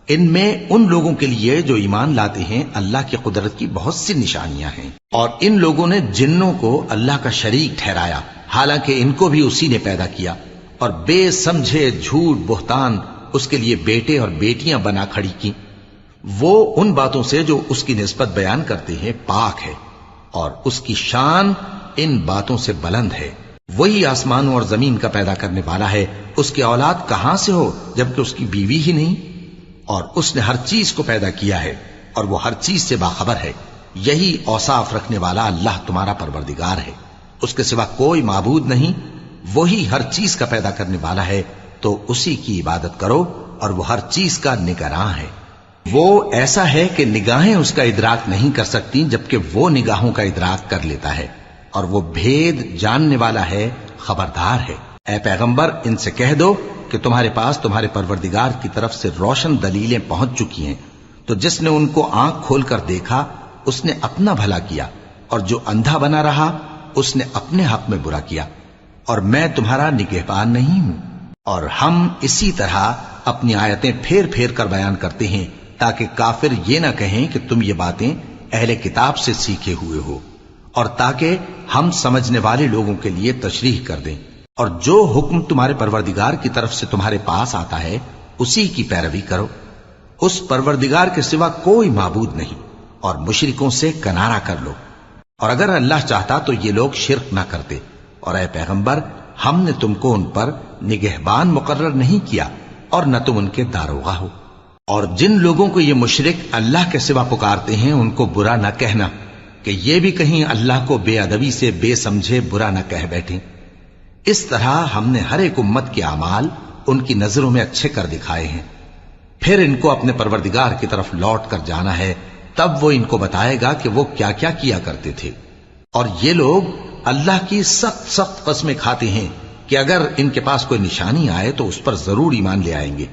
ان میں ان لوگوں کے لیے جو ایمان لاتے ہیں اللہ کی قدرت کی بہت سی نشانیاں ہیں۔ اور ان لوگوں نے جنوں کو اللہ کا شریک ٹھہرایا، حالانکہ ان کو بھی اسی نے پیدا کیا، اور بے سمجھے جھوٹ بہتان اس کے لیے بیٹے اور بیٹیاں بنا کھڑی کی۔ وہ ان باتوں سے جو اس کی نسبت بیان کرتے ہیں پاک ہے، اور اس کی شان ان باتوں سے بلند ہے۔ وہی آسمانوں اور زمین کا پیدا کرنے والا ہے، اس کی اولاد کہاں سے ہو جبکہ اس کی بیوی ہی نہیں؟ اور اس نے ہر چیز کو پیدا کیا ہے، اور وہ ہر چیز سے باخبر ہے۔ یہی اوصاف رکھنے والا اللہ تمہارا پروردگار ہے، اس کے سوا کوئی معبود نہیں۔ وہی ہر چیز کا پیدا کرنے والا ہے، تو اسی کی عبادت کرو، اور وہ ہر چیز کا نگراں ہے۔ وہ ایسا ہے کہ نگاہیں اس کا ادراک نہیں کر سکتی، جبکہ وہ نگاہوں کا ادراک کر لیتا ہے، اور وہ بھید جاننے والا ہے، خبردار ہے۔ اے پیغمبر ان سے کہہ دو کہ کہ تمہارے پاس تمہارے پروردگار کی طرف سے روشن دلیلیں پہنچ چکی ہیں، تو جس نے ان کو آنکھ کھول کر دیکھا اس نے اپنا بھلا کیا، اور جو اندھا بنا رہا اس نے اپنے حق میں برا کیا، اور میں تمہارا نگہبان نہیں ہوں۔ اور ہم اسی طرح اپنی آیتیں پھیر پھیر کر بیان کرتے ہیں تاکہ کافر یہ نہ کہیں کہ تم یہ باتیں اہل کتاب سے سیکھے ہوئے ہو، اور تاکہ ہم سمجھنے والے لوگوں کے لیے تشریح کر دیں۔ اور جو حکم تمہارے پروردگار کی طرف سے تمہارے پاس آتا ہے اسی کی پیروی کرو، اس پروردگار کے سوا کوئی معبود نہیں، اور مشرکوں سے کنارہ کر لو۔ اور اگر اللہ چاہتا تو یہ لوگ شرک نہ کرتے، اور اے پیغمبر ہم نے تم کو ان پر نگہبان مقرر نہیں کیا اور نہ تم ان کے داروغہ ہو۔ اور جن لوگوں کو یہ مشرک اللہ کے سوا پکارتے ہیں ان کو برا نہ کہنا کہ یہ بھی کہیں اللہ کو بے ادبی سے بے سمجھے برا نہ کہہ بیٹھیں۔ اس طرح ہم نے ہر ایک امت کے اعمال ان کی نظروں میں اچھے کر دکھائے ہیں، پھر ان کو اپنے پروردگار کی طرف لوٹ کر جانا ہے، تب وہ ان کو بتائے گا کہ وہ کیا کیا کیا کرتے تھے۔ اور یہ لوگ اللہ کی سخت سخت قسمیں کھاتے ہیں کہ اگر ان کے پاس کوئی نشانی آئے تو اس پر ضرور ایمان لے آئیں گے۔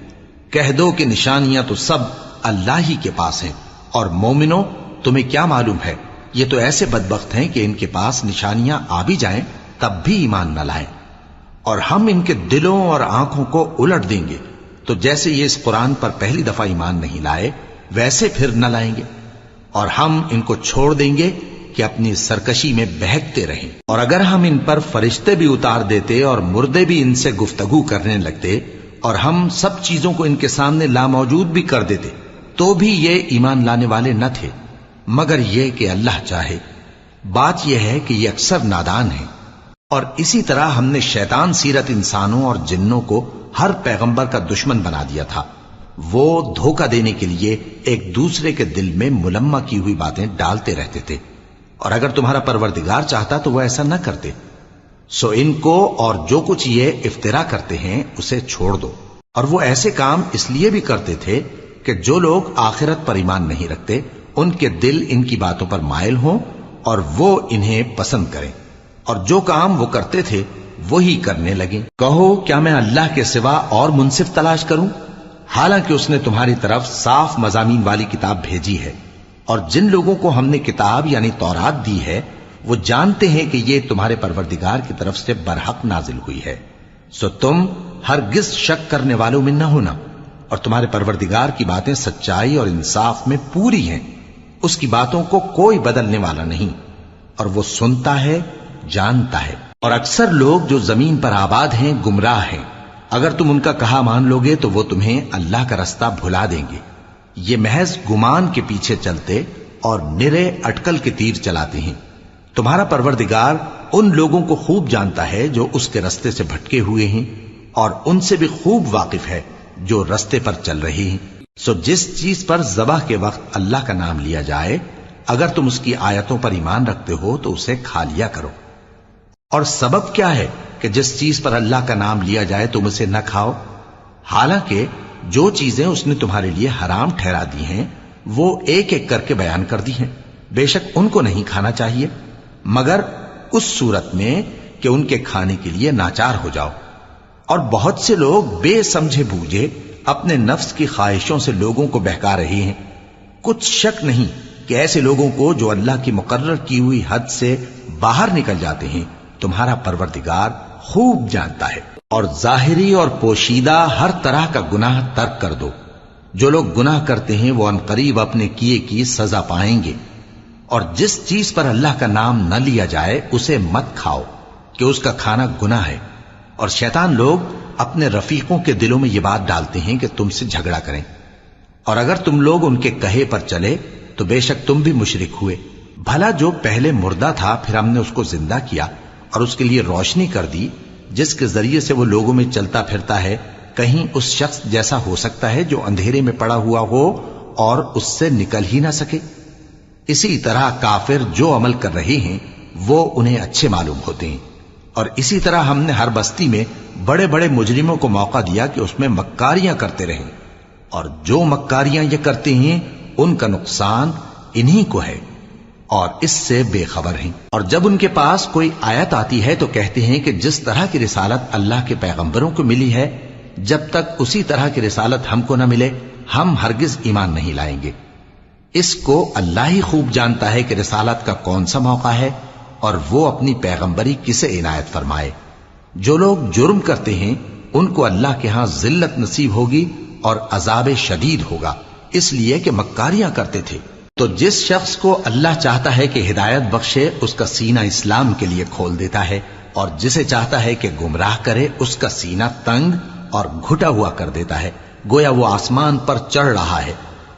کہہ دو کہ نشانیاں تو سب اللہ ہی کے پاس ہیں، اور مومنوں تمہیں کیا معلوم ہے، یہ تو ایسے بدبخت ہیں کہ ان کے پاس نشانیاں آ بھی جائیں تب بھی ایمان نہ لائیں۔ اور ہم ان کے دلوں اور آنکھوں کو الٹ دیں گے، تو جیسے یہ اس قرآن پر پہلی دفعہ ایمان نہیں لائے ویسے پھر نہ لائیں گے، اور ہم ان کو چھوڑ دیں گے کہ اپنی سرکشی میں بہکتے رہیں۔ اور اگر ہم ان پر فرشتے بھی اتار دیتے اور مردے بھی ان سے گفتگو کرنے لگتے اور ہم سب چیزوں کو ان کے سامنے لاموجود بھی کر دیتے تو بھی یہ ایمان لانے والے نہ تھے، مگر یہ کہ اللہ چاہے۔ بات یہ ہے کہ یہ اکثر نادان ہیں۔ اور اسی طرح ہم نے شیطان سیرت انسانوں اور جنوں کو ہر پیغمبر کا دشمن بنا دیا تھا، وہ دھوکہ دینے کے لیے ایک دوسرے کے دل میں ملمہ کی ہوئی باتیں ڈالتے رہتے تھے، اور اگر تمہارا پروردگار چاہتا تو وہ ایسا نہ کرتے۔ سو ان کو اور جو کچھ یہ افترا کرتے ہیں اسے چھوڑ دو۔ اور وہ ایسے کام اس لیے بھی کرتے تھے کہ جو لوگ آخرت پر ایمان نہیں رکھتے ان کے دل ان کی باتوں پر مائل ہوں اور وہ انہیں پسند کریں، اور جو کام وہ کرتے تھے وہی کرنے لگیں۔ کہو کیا میں اللہ کے سوا اور منصف تلاش کروں، حالانکہ اس نے تمہاری طرف صاف مضامین والی کتاب بھیجی ہے، اور جن لوگوں کو ہم نے کتاب یعنی تورات دی ہے وہ جانتے ہیں کہ یہ تمہارے پروردگار کی طرف سے برحق نازل ہوئی ہے، سو تم ہرگز شک کرنے والوں میں نہ ہونا، اور تمہارے پروردگار کی باتیں سچائی اور انصاف میں پوری ہیں، اس کی باتوں کو کوئی بدلنے والا نہیں، اور وہ سنتا ہے جانتا ہے۔ اور اکثر لوگ جو زمین پر آباد ہیں گمراہ ہیں، اگر تم ان کا کہا مان لوگے تو وہ تمہیں اللہ کا رستہ بھلا دیں گے۔ یہ محض گمان کے پیچھے چلتے اور نرے اٹکل کے تیر چلاتے ہیں۔ تمہارا پروردگار ان لوگوں کو خوب جانتا ہے جو اس کے رستے سے بھٹکے ہوئے ہیں، اور ان سے بھی خوب واقف ہے جو رستے پر چل رہے ہیں۔ سو جس چیز پر ذبح کے وقت اللہ کا نام لیا جائے اگر تم اس کی آیتوں پر ایمان رکھتے ہو تو اسے کھا لیا کرو۔ اور سبب کیا ہے کہ جس چیز پر اللہ کا نام لیا جائے تم اسے نہ کھاؤ، حالانکہ جو چیزیں اس نے تمہارے لیے حرام ٹھہرا دی ہیں وہ ایک ایک کر کے بیان کر دی ہیں، بے شک ان کو نہیں کھانا چاہیے مگر اس صورت میں کہ ان کے کھانے کے لیے ناچار ہو جاؤ۔ اور بہت سے لوگ بے سمجھے بوجھے اپنے نفس کی خواہشوں سے لوگوں کو بہکا رہے ہیں۔ کچھ شک نہیں کہ ایسے لوگوں کو جو اللہ کی مقرر کی ہوئی حد سے باہر نکل جاتے ہیں تمہارا پروردگار خوب جانتا ہے۔ اور ظاہری اور پوشیدہ ہر طرح کا گناہ ترک کر دو، جو لوگ گناہ کرتے ہیں وہ عنقریب اپنے کیے کی سزا پائیں گے۔ اور جس چیز پر اللہ کا نام نہ لیا جائے اسے مت کھاؤ کہ اس کا کھانا گناہ ہے، اور شیطان لوگ اپنے رفیقوں کے دلوں میں یہ بات ڈالتے ہیں کہ تم سے جھگڑا کریں، اور اگر تم لوگ ان کے کہے پر چلے تو بے شک تم بھی مشرک ہوئے۔ بھلا جو پہلے مردہ تھا پھر ہم نے اس کو زندہ کیا اور اس کے لیے روشنی کر دی جس کے ذریعے سے وہ لوگوں میں چلتا پھرتا ہے، کہیں اس شخص جیسا ہو سکتا ہے جو اندھیرے میں پڑا ہوا ہو اور اس سے نکل ہی نہ سکے؟ اسی طرح کافر جو عمل کر رہے ہیں وہ انہیں اچھے معلوم ہوتے ہیں۔ اور اسی طرح ہم نے ہر بستی میں بڑے بڑے مجرموں کو موقع دیا کہ اس میں مکاریاں کرتے رہیں، اور جو مکاریاں یہ کرتے ہیں ان کا نقصان انہی کو ہے اور اس سے بے خبر ہیں۔ اور جب ان کے پاس کوئی آیت آتی ہے تو کہتے ہیں کہ جس طرح کی رسالت اللہ کے پیغمبروں کو ملی ہے جب تک اسی طرح کی رسالت ہم کو نہ ملے ہم ہرگز ایمان نہیں لائیں گے۔ اس کو اللہ ہی خوب جانتا ہے کہ رسالت کا کون سا موقع ہے اور وہ اپنی پیغمبری کسے عنایت فرمائے۔ جو لوگ جرم کرتے ہیں ان کو اللہ کے ہاں ذلت نصیب ہوگی اور عذاب شدید ہوگا، اس لیے کہ مکاریاں کرتے تھے۔ تو جس شخص کو اللہ چاہتا ہے کہ ہدایت بخشے اس کا سینہ اسلام کے لیے کھول دیتا ہے، اور جسے چاہتا ہے کہ گمراہ کرے اس کا سینہ تنگ اور گھٹا ہوا کر دیتا ہے، گویا وہ آسمان پر چڑھ رہا ہے۔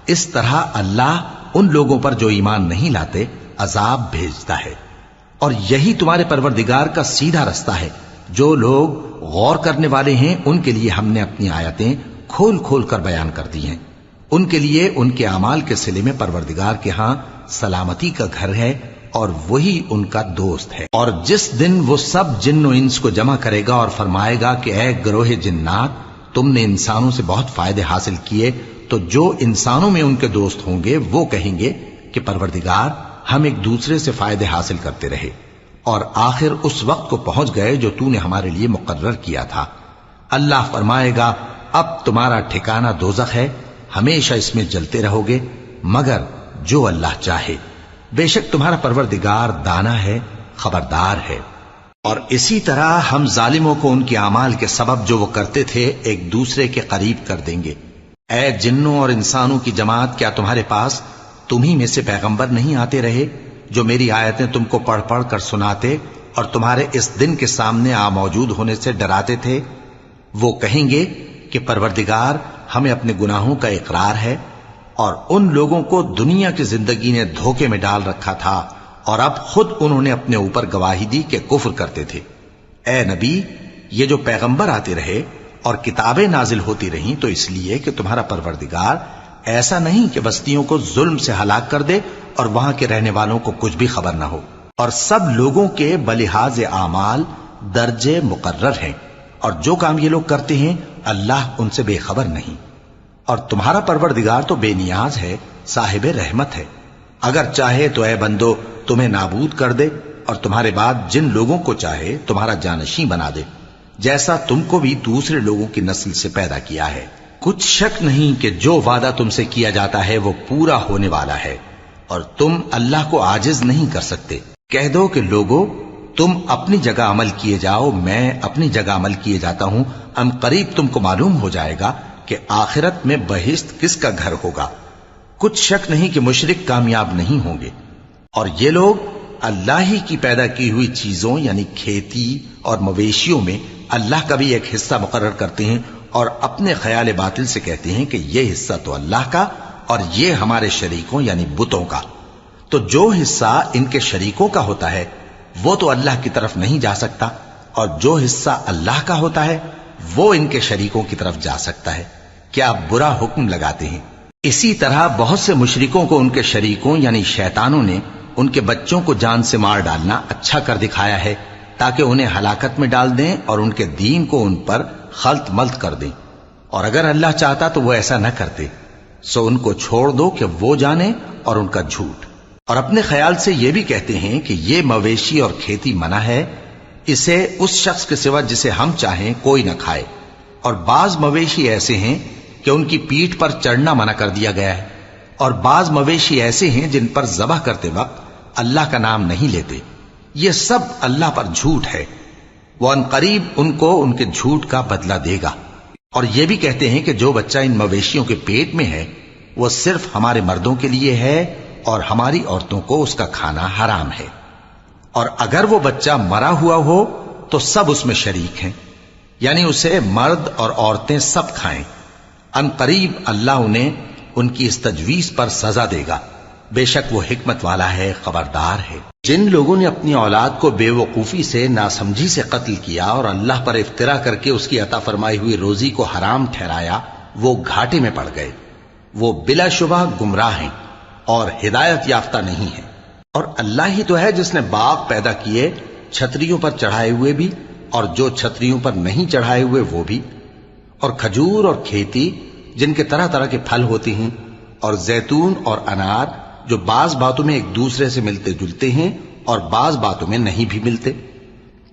اس طرح اللہ ان لوگوں پر جو ایمان نہیں لاتے عذاب بھیجتا ہے۔ اور یہی تمہارے پروردگار کا سیدھا رستہ ہے۔ جو لوگ غور کرنے والے ہیں ان کے لیے ہم نے اپنی آیتیں کھول کھول کر بیان کر دی ہیں۔ ان کے لیے ان کے اعمال کے صلے میں پروردگار کے ہاں سلامتی کا گھر ہے اور وہی ان کا دوست ہے۔ اور جس دن وہ سب جن و انس کو جمع کرے گا اور فرمائے گا کہ اے گروہ جنات، تم نے انسانوں سے بہت فائدے حاصل کیے، تو جو انسانوں میں ان کے دوست ہوں گے وہ کہیں گے کہ پروردگار ہم ایک دوسرے سے فائدے حاصل کرتے رہے اور آخر اس وقت کو پہنچ گئے جو تو نے ہمارے لیے مقرر کیا تھا۔ اللہ فرمائے گا اب تمہارا ٹھکانہ دوزخ ہے، ہمیشہ اس میں جلتے رہو گے مگر جو اللہ چاہے، بے شک تمہارا پروردگار دانا ہے، خبردار ہے۔ اور اسی طرح ہم ظالموں کو ان کے اعمال کے سبب جو وہ کرتے تھے ایک دوسرے کے قریب کر دیں گے۔ اے جنوں اور انسانوں کی جماعت، کیا تمہارے پاس تمہیں میں سے پیغمبر نہیں آتے رہے جو میری آیتیں تم کو پڑھ پڑھ کر سناتے اور تمہارے اس دن کے سامنے موجود ہونے سے ڈراتے تھے؟ وہ کہیں گے کہ پروردگار ہمیں اپنے گناہوں کا اقرار ہے، اور ان لوگوں کو دنیا کی زندگی نے دھوکے میں ڈال رکھا تھا اور اب خود انہوں نے اپنے اوپر گواہی دی کہ کفر کرتے تھے۔ اے نبی، یہ جو پیغمبر آتے رہے اور کتابیں نازل ہوتی رہیں تو اس لیے کہ تمہارا پروردگار ایسا نہیں کہ بستیوں کو ظلم سے ہلاک کر دے اور وہاں کے رہنے والوں کو کچھ بھی خبر نہ ہو، اور سب لوگوں کے بلحاظ اعمال درجے مقرر ہیں، اور جو کام یہ لوگ کرتے ہیں اللہ ان سے بے خبر نہیں۔ اور تمہارا پروردگار تو بے نیاز ہے، صاحب رحمت ہے، اگر چاہے تو اے بندو تمہیں نابود کر دے اور تمہارے بعد جن لوگوں کو چاہے تمہارا جانشین بنا دے، جیسا تم کو بھی دوسرے لوگوں کی نسل سے پیدا کیا ہے۔ کچھ شک نہیں کہ جو وعدہ تم سے کیا جاتا ہے وہ پورا ہونے والا ہے، اور تم اللہ کو عاجز نہیں کر سکتے۔ کہہ دو کہ لوگو تم اپنی جگہ عمل کیے جاؤ، میں اپنی جگہ عمل کیے جاتا ہوں، ان قریب تم کو معلوم ہو جائے گا کہ آخرت میں بہشت کس کا گھر ہوگا۔ کچھ شک نہیں کہ مشرک کامیاب نہیں ہوں گے۔ اور یہ لوگ اللہ ہی کی پیدا کی ہوئی چیزوں یعنی کھیتی اور مویشیوں میں اللہ کا بھی ایک حصہ مقرر کرتے ہیں اور اپنے خیال باطل سے کہتے ہیں کہ یہ حصہ تو اللہ کا اور یہ ہمارے شریکوں یعنی بتوں کا۔ تو جو حصہ ان کے شریکوں کا ہوتا ہے وہ تو اللہ کی طرف نہیں جا سکتا، اور جو حصہ اللہ کا ہوتا ہے وہ ان کے شریکوں کی طرف جا سکتا ہے۔ کیا برا حکم لگاتے ہیں؟ اسی طرح بہت سے مشرکوں کو ان کے شریکوں یعنی شیطانوں نے ان کے بچوں کو جان سے مار ڈالنا اچھا کر دکھایا ہے تاکہ انہیں ہلاکت میں ڈال دیں اور ان کے دین کو ان پر خلط ملط کر دیں، اور اگر اللہ چاہتا تو وہ ایسا نہ کرتے۔ سو ان کو چھوڑ دو کہ وہ جانے اور ان کا جھوٹ۔ اور اپنے خیال سے یہ بھی کہتے ہیں کہ یہ مویشی اور کھیتی منع ہے، اسے اس شخص کے سوا جسے ہم چاہیں کوئی نہ کھائے، اور بعض مویشی ایسے ہیں کہ ان کی پیٹھ پر چڑھنا منع کر دیا گیا ہے، اور بعض مویشی ایسے ہیں جن پر ذبح کرتے وقت اللہ کا نام نہیں لیتے۔ یہ سب اللہ پر جھوٹ ہے، وہ ان قریب ان کو ان کے جھوٹ کا بدلہ دے گا۔ اور یہ بھی کہتے ہیں کہ جو بچہ ان مویشیوں کے پیٹ میں ہے وہ صرف ہمارے مردوں کے لیے ہے اور ہماری عورتوں کو اس کا کھانا حرام ہے، اور اگر وہ بچہ مرا ہوا ہو تو سب اس میں شریک ہیں، یعنی اسے مرد اور عورتیں سب کھائیں۔ ان قریب اللہ انہیں ان کی اس تجویز پر سزا دے گا، بے شک وہ حکمت والا ہے، خبردار ہے۔ جن لوگوں نے اپنی اولاد کو بے وقوفی سے، ناسمجھی سے قتل کیا اور اللہ پر افترا کر کے اس کی عطا فرمائی ہوئی روزی کو حرام ٹھہرایا، وہ گھاٹے میں پڑ گئے، وہ بلا شبہ گمراہ ہیں اور ہدایت یافتہ نہیں ہیں۔ اور اللہ ہی تو ہے جس نے باغ پیدا کیے، چھتریوں پر چڑھائے ہوئے بھی اور جو چھتریوں پر نہیں چڑھائے ہوئے وہ بھی، اور کھجور اور کھیتی جن کے طرح طرح کے پھل ہوتے ہیں، اور زیتون اور انار جو بعض باتوں میں ایک دوسرے سے ملتے جلتے ہیں اور بعض باتوں میں نہیں بھی ملتے۔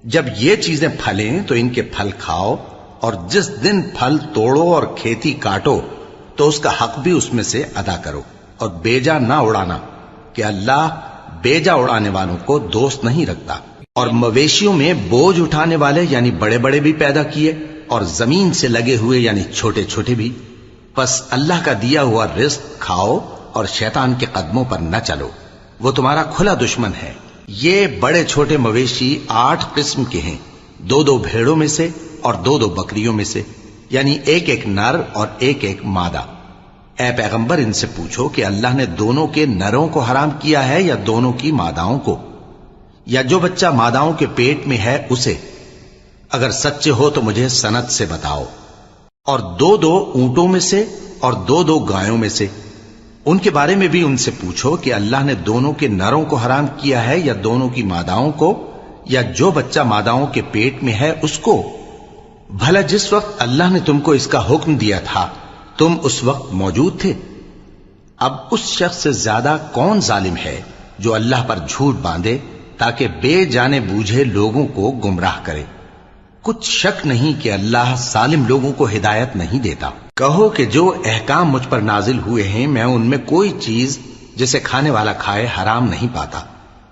جب یہ چیزیں پھلیں تو ان کے پھل کھاؤ اور جس دن پھل توڑو اور کھیتی کاٹو تو اس کا حق بھی اس میں سے ادا کرو، اور بیجا نہ اڑانا کہ اللہ بیجا اڑانے والوں کو دوست نہیں رکھتا۔ اور مویشیوں میں بوجھ اٹھانے والے یعنی بڑے بڑے بھی پیدا کیے، اور زمین سے لگے ہوئے یعنی چھوٹے چھوٹے بھی۔ پس اللہ کا دیا ہوا رزق کھاؤ اور شیطان کے قدموں پر نہ چلو، وہ تمہارا کھلا دشمن ہے۔ یہ بڑے چھوٹے مویشی 8 قسم کے ہیں، 2 بھیڑوں میں سے اور 2 بکریوں میں سے، یعنی ایک نر اور ایک مادہ۔ اے پیغمبر ان سے پوچھو کہ اللہ نے دونوں کے نروں کو حرام کیا ہے یا دونوں کی ماداؤں کو، یا جو بچہ ماداؤں کے پیٹ میں ہے اسے؟ اگر سچے ہو تو مجھے سند سے بتاؤ۔ اور 2 اونٹوں میں سے اور 2 گایوں میں سے، ان کے بارے میں بھی ان سے پوچھو کہ اللہ نے دونوں کے نروں کو حرام کیا ہے یا دونوں کی ماداؤں کو، یا جو بچہ ماداؤں کے پیٹ میں ہے اس کو؟ بھلا جس وقت اللہ نے تم کو اس کا حکم دیا تھا تم اس وقت موجود تھے؟ اب اس شخص سے زیادہ کون ظالم ہے جو اللہ پر جھوٹ باندھے تاکہ بے جانے بوجھے لوگوں کو گمراہ کرے؟ کچھ شک نہیں کہ اللہ ظالم لوگوں کو ہدایت نہیں دیتا۔ کہو کہ جو احکام مجھ پر نازل ہوئے ہیں میں ان میں کوئی چیز جسے کھانے والا کھائے حرام نہیں پاتا،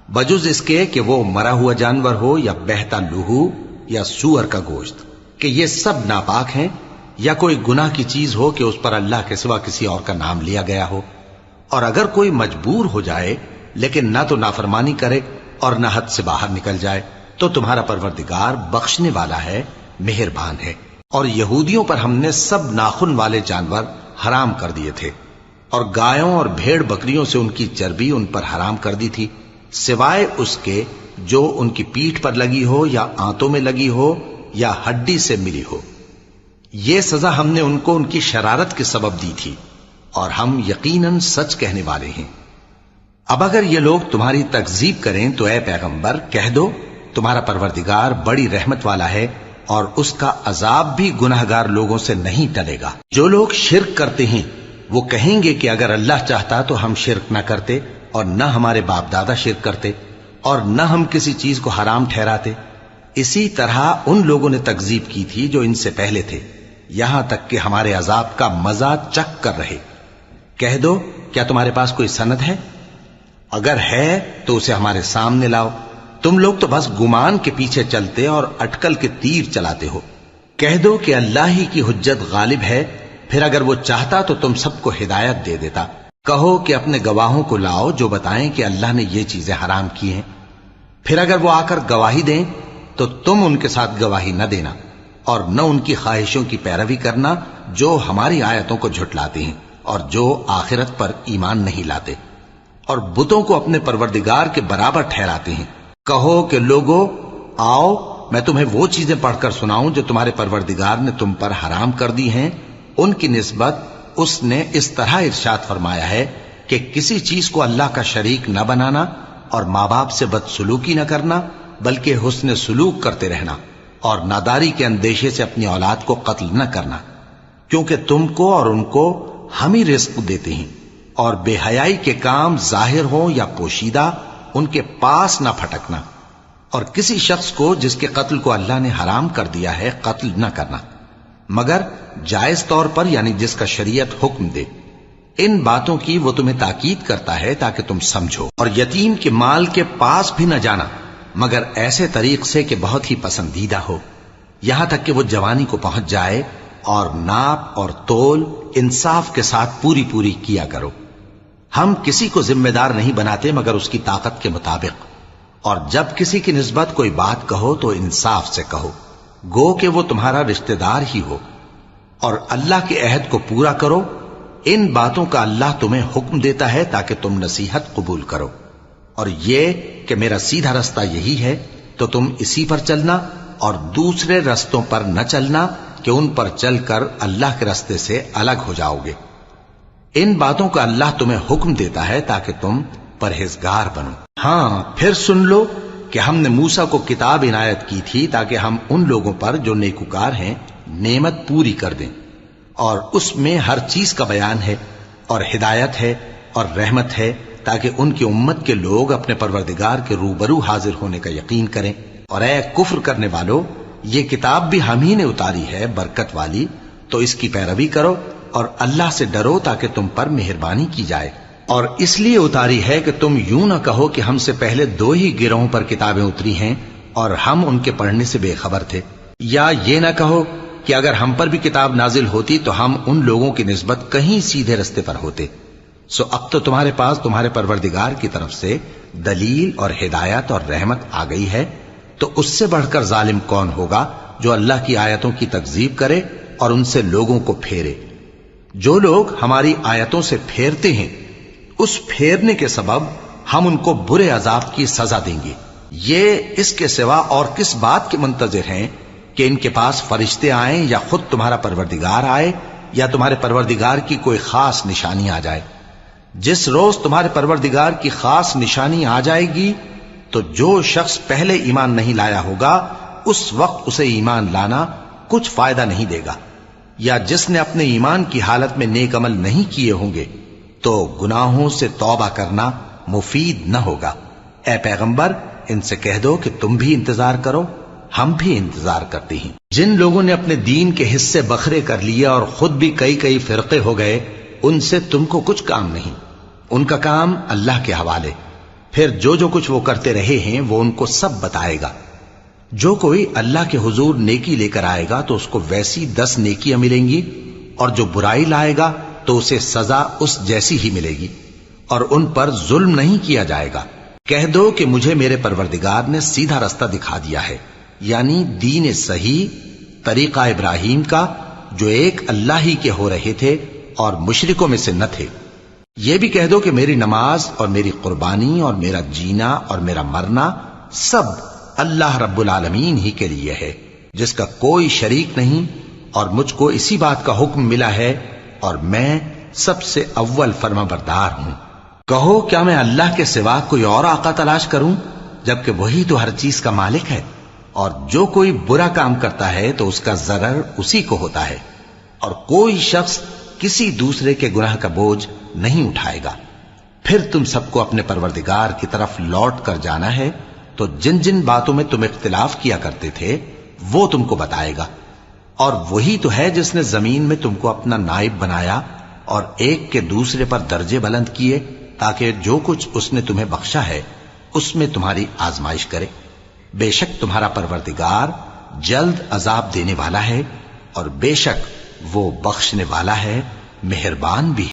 بجز اس کے کہ وہ مرا ہوا جانور ہو یا بہتا لہو یا سور کا گوشت، کہ یہ سب ناپاک ہیں، یا کوئی گناہ کی چیز ہو کہ اس پر اللہ کے سوا کسی اور کا نام لیا گیا ہو۔ اور اگر کوئی مجبور ہو جائے لیکن نہ تو نافرمانی کرے اور نہ حد سے باہر نکل جائے تو تمہارا پروردگار بخشنے والا ہے، مہربان ہے۔ اور یہودیوں پر ہم نے سب ناخن والے جانور حرام کر دیے تھے، اور گایوں اور بھیڑ بکریوں سے ان کی چربی ان پر حرام کر دی تھی، سوائے اس کے جو ان کی پیٹھ پر لگی ہو یا آنتوں میں لگی ہو یا ہڈی سے ملی ہو۔ یہ سزا ہم نے ان کو ان کی شرارت کے سبب دی تھی، اور ہم یقیناً سچ کہنے والے ہیں۔ اب اگر یہ لوگ تمہاری تکذیب کریں تو اے پیغمبر کہہ دو تمہارا پروردگار بڑی رحمت والا ہے، اور اس کا عذاب بھی گناہگار لوگوں سے نہیں ٹلے گا۔ جو لوگ شرک کرتے ہیں وہ کہیں گے کہ اگر اللہ چاہتا تو ہم شرک نہ کرتے، اور نہ ہمارے باپ دادا شرک کرتے، اور نہ ہم کسی چیز کو حرام ٹھہراتے۔ اسی طرح ان لوگوں نے تکذیب کی تھی جو ان سے پہلے تھے، یہاں تک کہ ہمارے عذاب کا مزہ چکھ کر رہے۔ کہہ دو کیا تمہارے پاس کوئی سند ہے؟ اگر ہے تو اسے ہمارے سامنے لاؤ، تم لوگ تو بس گمان کے پیچھے چلتے اور اٹکل کے تیر چلاتے ہو۔ کہہ دو کہ اللہ ہی کی حجت غالب ہے، پھر اگر وہ چاہتا تو تم سب کو ہدایت دے دیتا۔ کہو کہ اپنے گواہوں کو لاؤ جو بتائیں کہ اللہ نے یہ چیزیں حرام کی ہیں، پھر اگر وہ آ کر گواہی دیں تو تم ان کے ساتھ گواہی نہ دینا، اور نہ ان کی خواہشوں کی پیروی کرنا جو ہماری آیتوں کو جھٹلاتے ہیں اور جو آخرت پر ایمان نہیں لاتے، اور بتوں کو اپنے پروردگار کے برابر ٹھہراتے ہیں۔ کہو کہ لوگو آؤ میں تمہیں وہ چیزیں پڑھ کر سناؤں جو تمہارے پروردگار نے تم پر حرام کر دی ہیں۔ ان کی نسبت اس نے اس طرح ارشاد فرمایا ہے کہ کسی چیز کو اللہ کا شریک نہ بنانا، اور ماں باپ سے بدسلوکی نہ کرنا بلکہ حسن سلوک کرتے رہنا، اور ناداری کے اندیشے سے اپنی اولاد کو قتل نہ کرنا، کیونکہ تم کو اور ان کو ہم ہی رزق دیتے ہیں۔ اور بے حیائی کے کام ظاہر ہوں یا پوشیدہ ان کے پاس نہ پھٹکنا، اور کسی شخص کو جس کے قتل کو اللہ نے حرام کر دیا ہے قتل نہ کرنا، مگر جائز طور پر یعنی جس کا شریعت حکم دے۔ ان باتوں کی وہ تمہیں تاکید کرتا ہے تاکہ تم سمجھو۔ اور یتیم کے مال کے پاس بھی نہ جانا مگر ایسے طریق سے کہ بہت ہی پسندیدہ ہو، یہاں تک کہ وہ جوانی کو پہنچ جائے، اور ناپ اور تول انصاف کے ساتھ پوری پوری کیا کرو۔ ہم کسی کو ذمہ دار نہیں بناتے مگر اس کی طاقت کے مطابق، اور جب کسی کی نسبت کوئی بات کہو تو انصاف سے کہو، گو کہ وہ تمہارا رشتہ دار ہی ہو، اور اللہ کے عہد کو پورا کرو۔ ان باتوں کا اللہ تمہیں حکم دیتا ہے تاکہ تم نصیحت قبول کرو، اور یہ کہ میرا سیدھا رستہ یہی ہے تو تم اسی پر چلنا، اور دوسرے رستوں پر نہ چلنا کہ ان پر چل کر اللہ کے رستے سے الگ ہو جاؤ گے۔ ان باتوں کا اللہ تمہیں حکم دیتا ہے تاکہ تم پرہیزگار بنو۔ ہاں پھر سن لو کہ ہم نے موسیٰ کو کتاب عنایت کی تھی تاکہ ہم ان لوگوں پر جو نیکوکار ہیں نعمت پوری کر دیں، اور اس میں ہر چیز کا بیان ہے اور ہدایت ہے اور رحمت ہے، تاکہ ان کی امت کے لوگ اپنے پروردگار کے روبرو حاضر ہونے کا یقین کریں۔ اور اے کفر کرنے والو، یہ کتاب بھی ہم ہی نے اتاری ہے برکت والی، تو اس کی پیروی کرو اور اللہ سے ڈرو تاکہ تم پر مہربانی کی جائے۔ اور اس لیے اتاری ہے کہ تم یوں نہ کہو کہ ہم سے پہلے 2 ہی گروہوں پر کتابیں اتری ہیں اور ہم ان کے پڑھنے سے بے خبر تھے، یا یہ نہ کہو کہ اگر ہم پر بھی کتاب نازل ہوتی تو ہم ان لوگوں کی نسبت کہیں سیدھے رستے پر ہوتے۔ سو اب تو تمہارے پاس تمہارے پروردگار کی طرف سے دلیل اور ہدایت اور رحمت آ گئی ہے، تو اس سے بڑھ کر ظالم کون ہوگا جو اللہ کی آیتوں کی تکذیب کرے اور ان سے لوگوں کو پھیرے۔ جو لوگ ہماری آیتوں سے پھیرتے ہیں، اس پھیرنے کے سبب ہم ان کو برے عذاب کی سزا دیں گے۔ یہ اس کے سوا اور کس بات کے منتظر ہیں کہ ان کے پاس فرشتے آئیں یا خود تمہارا پروردگار آئے یا تمہارے پروردگار کی کوئی خاص نشانی آ جائے۔ جس روز تمہارے پروردگار کی خاص نشانی آ جائے گی تو جو شخص پہلے ایمان نہیں لایا ہوگا اس وقت اسے ایمان لانا کچھ فائدہ نہیں دے گا، یا جس نے اپنے ایمان کی حالت میں نیک عمل نہیں کیے ہوں گے تو گناہوں سے توبہ کرنا مفید نہ ہوگا۔ اے پیغمبر، ان سے کہہ دو کہ تم بھی انتظار کرو، ہم بھی انتظار کرتے ہیں۔ جن لوگوں نے اپنے دین کے حصے بکھرے کر لیے اور خود بھی کئی فرقے ہو گئے، ان سے تم کو کچھ کام نہیں، ان کا کام اللہ کے حوالے۔ پھر جو کچھ وہ کرتے رہے ہیں وہ ان کو سب بتائے گا۔ جو کوئی اللہ کے حضور نیکی لے کر آئے گا تو اس کو ویسی 10 نیکیاں ملیں گی، اور جو برائی لائے گا تو اسے سزا اس جیسی ہی ملے گی، اور ان پر ظلم نہیں کیا جائے گا۔ کہہ دو کہ مجھے میرے پروردگار نے سیدھا رستہ دکھا دیا ہے، یعنی دین صحیح، طریقہ ابراہیم کا، جو ایک اللہ ہی کے ہو رہے تھے اور مشرکوں میں سے نہ تھے۔ یہ بھی کہہ دو کہ میری نماز اور میری قربانی اور میرا جینا اور میرا مرنا سب اللہ رب العالمین ہی کے لیے ہے، جس کا کوئی شریک نہیں، اور مجھ کو اسی بات کا حکم ملا ہے اور میں سب سے اول فرما بردار ہوں۔ کہو کیا میں اللہ کے سوا کوئی اور آقا تلاش کروں جبکہ وہی تو ہر چیز کا مالک ہے؟ اور جو کوئی برا کام کرتا ہے تو اس کا ضرر اسی کو ہوتا ہے، اور کوئی شخص کسی دوسرے کے گناہ کا بوجھ نہیں اٹھائے گا۔ پھر تم سب کو اپنے پروردگار کی طرف لوٹ کر جانا ہے، تو جن جن باتوں میں تم اختلاف کیا کرتے تھے وہ تم کو بتائے گا۔ اور وہی تو ہے جس نے زمین میں تم کو اپنا نائب بنایا اور ایک کے دوسرے پر درجے بلند کیے، تاکہ جو کچھ اس نے تمہیں بخشا ہے اس میں تمہاری آزمائش کرے۔ بے شک تمہارا پروردگار جلد عذاب دینے والا ہے، اور بے شک وہ بخشنے والا ہے، مہربان بھی۔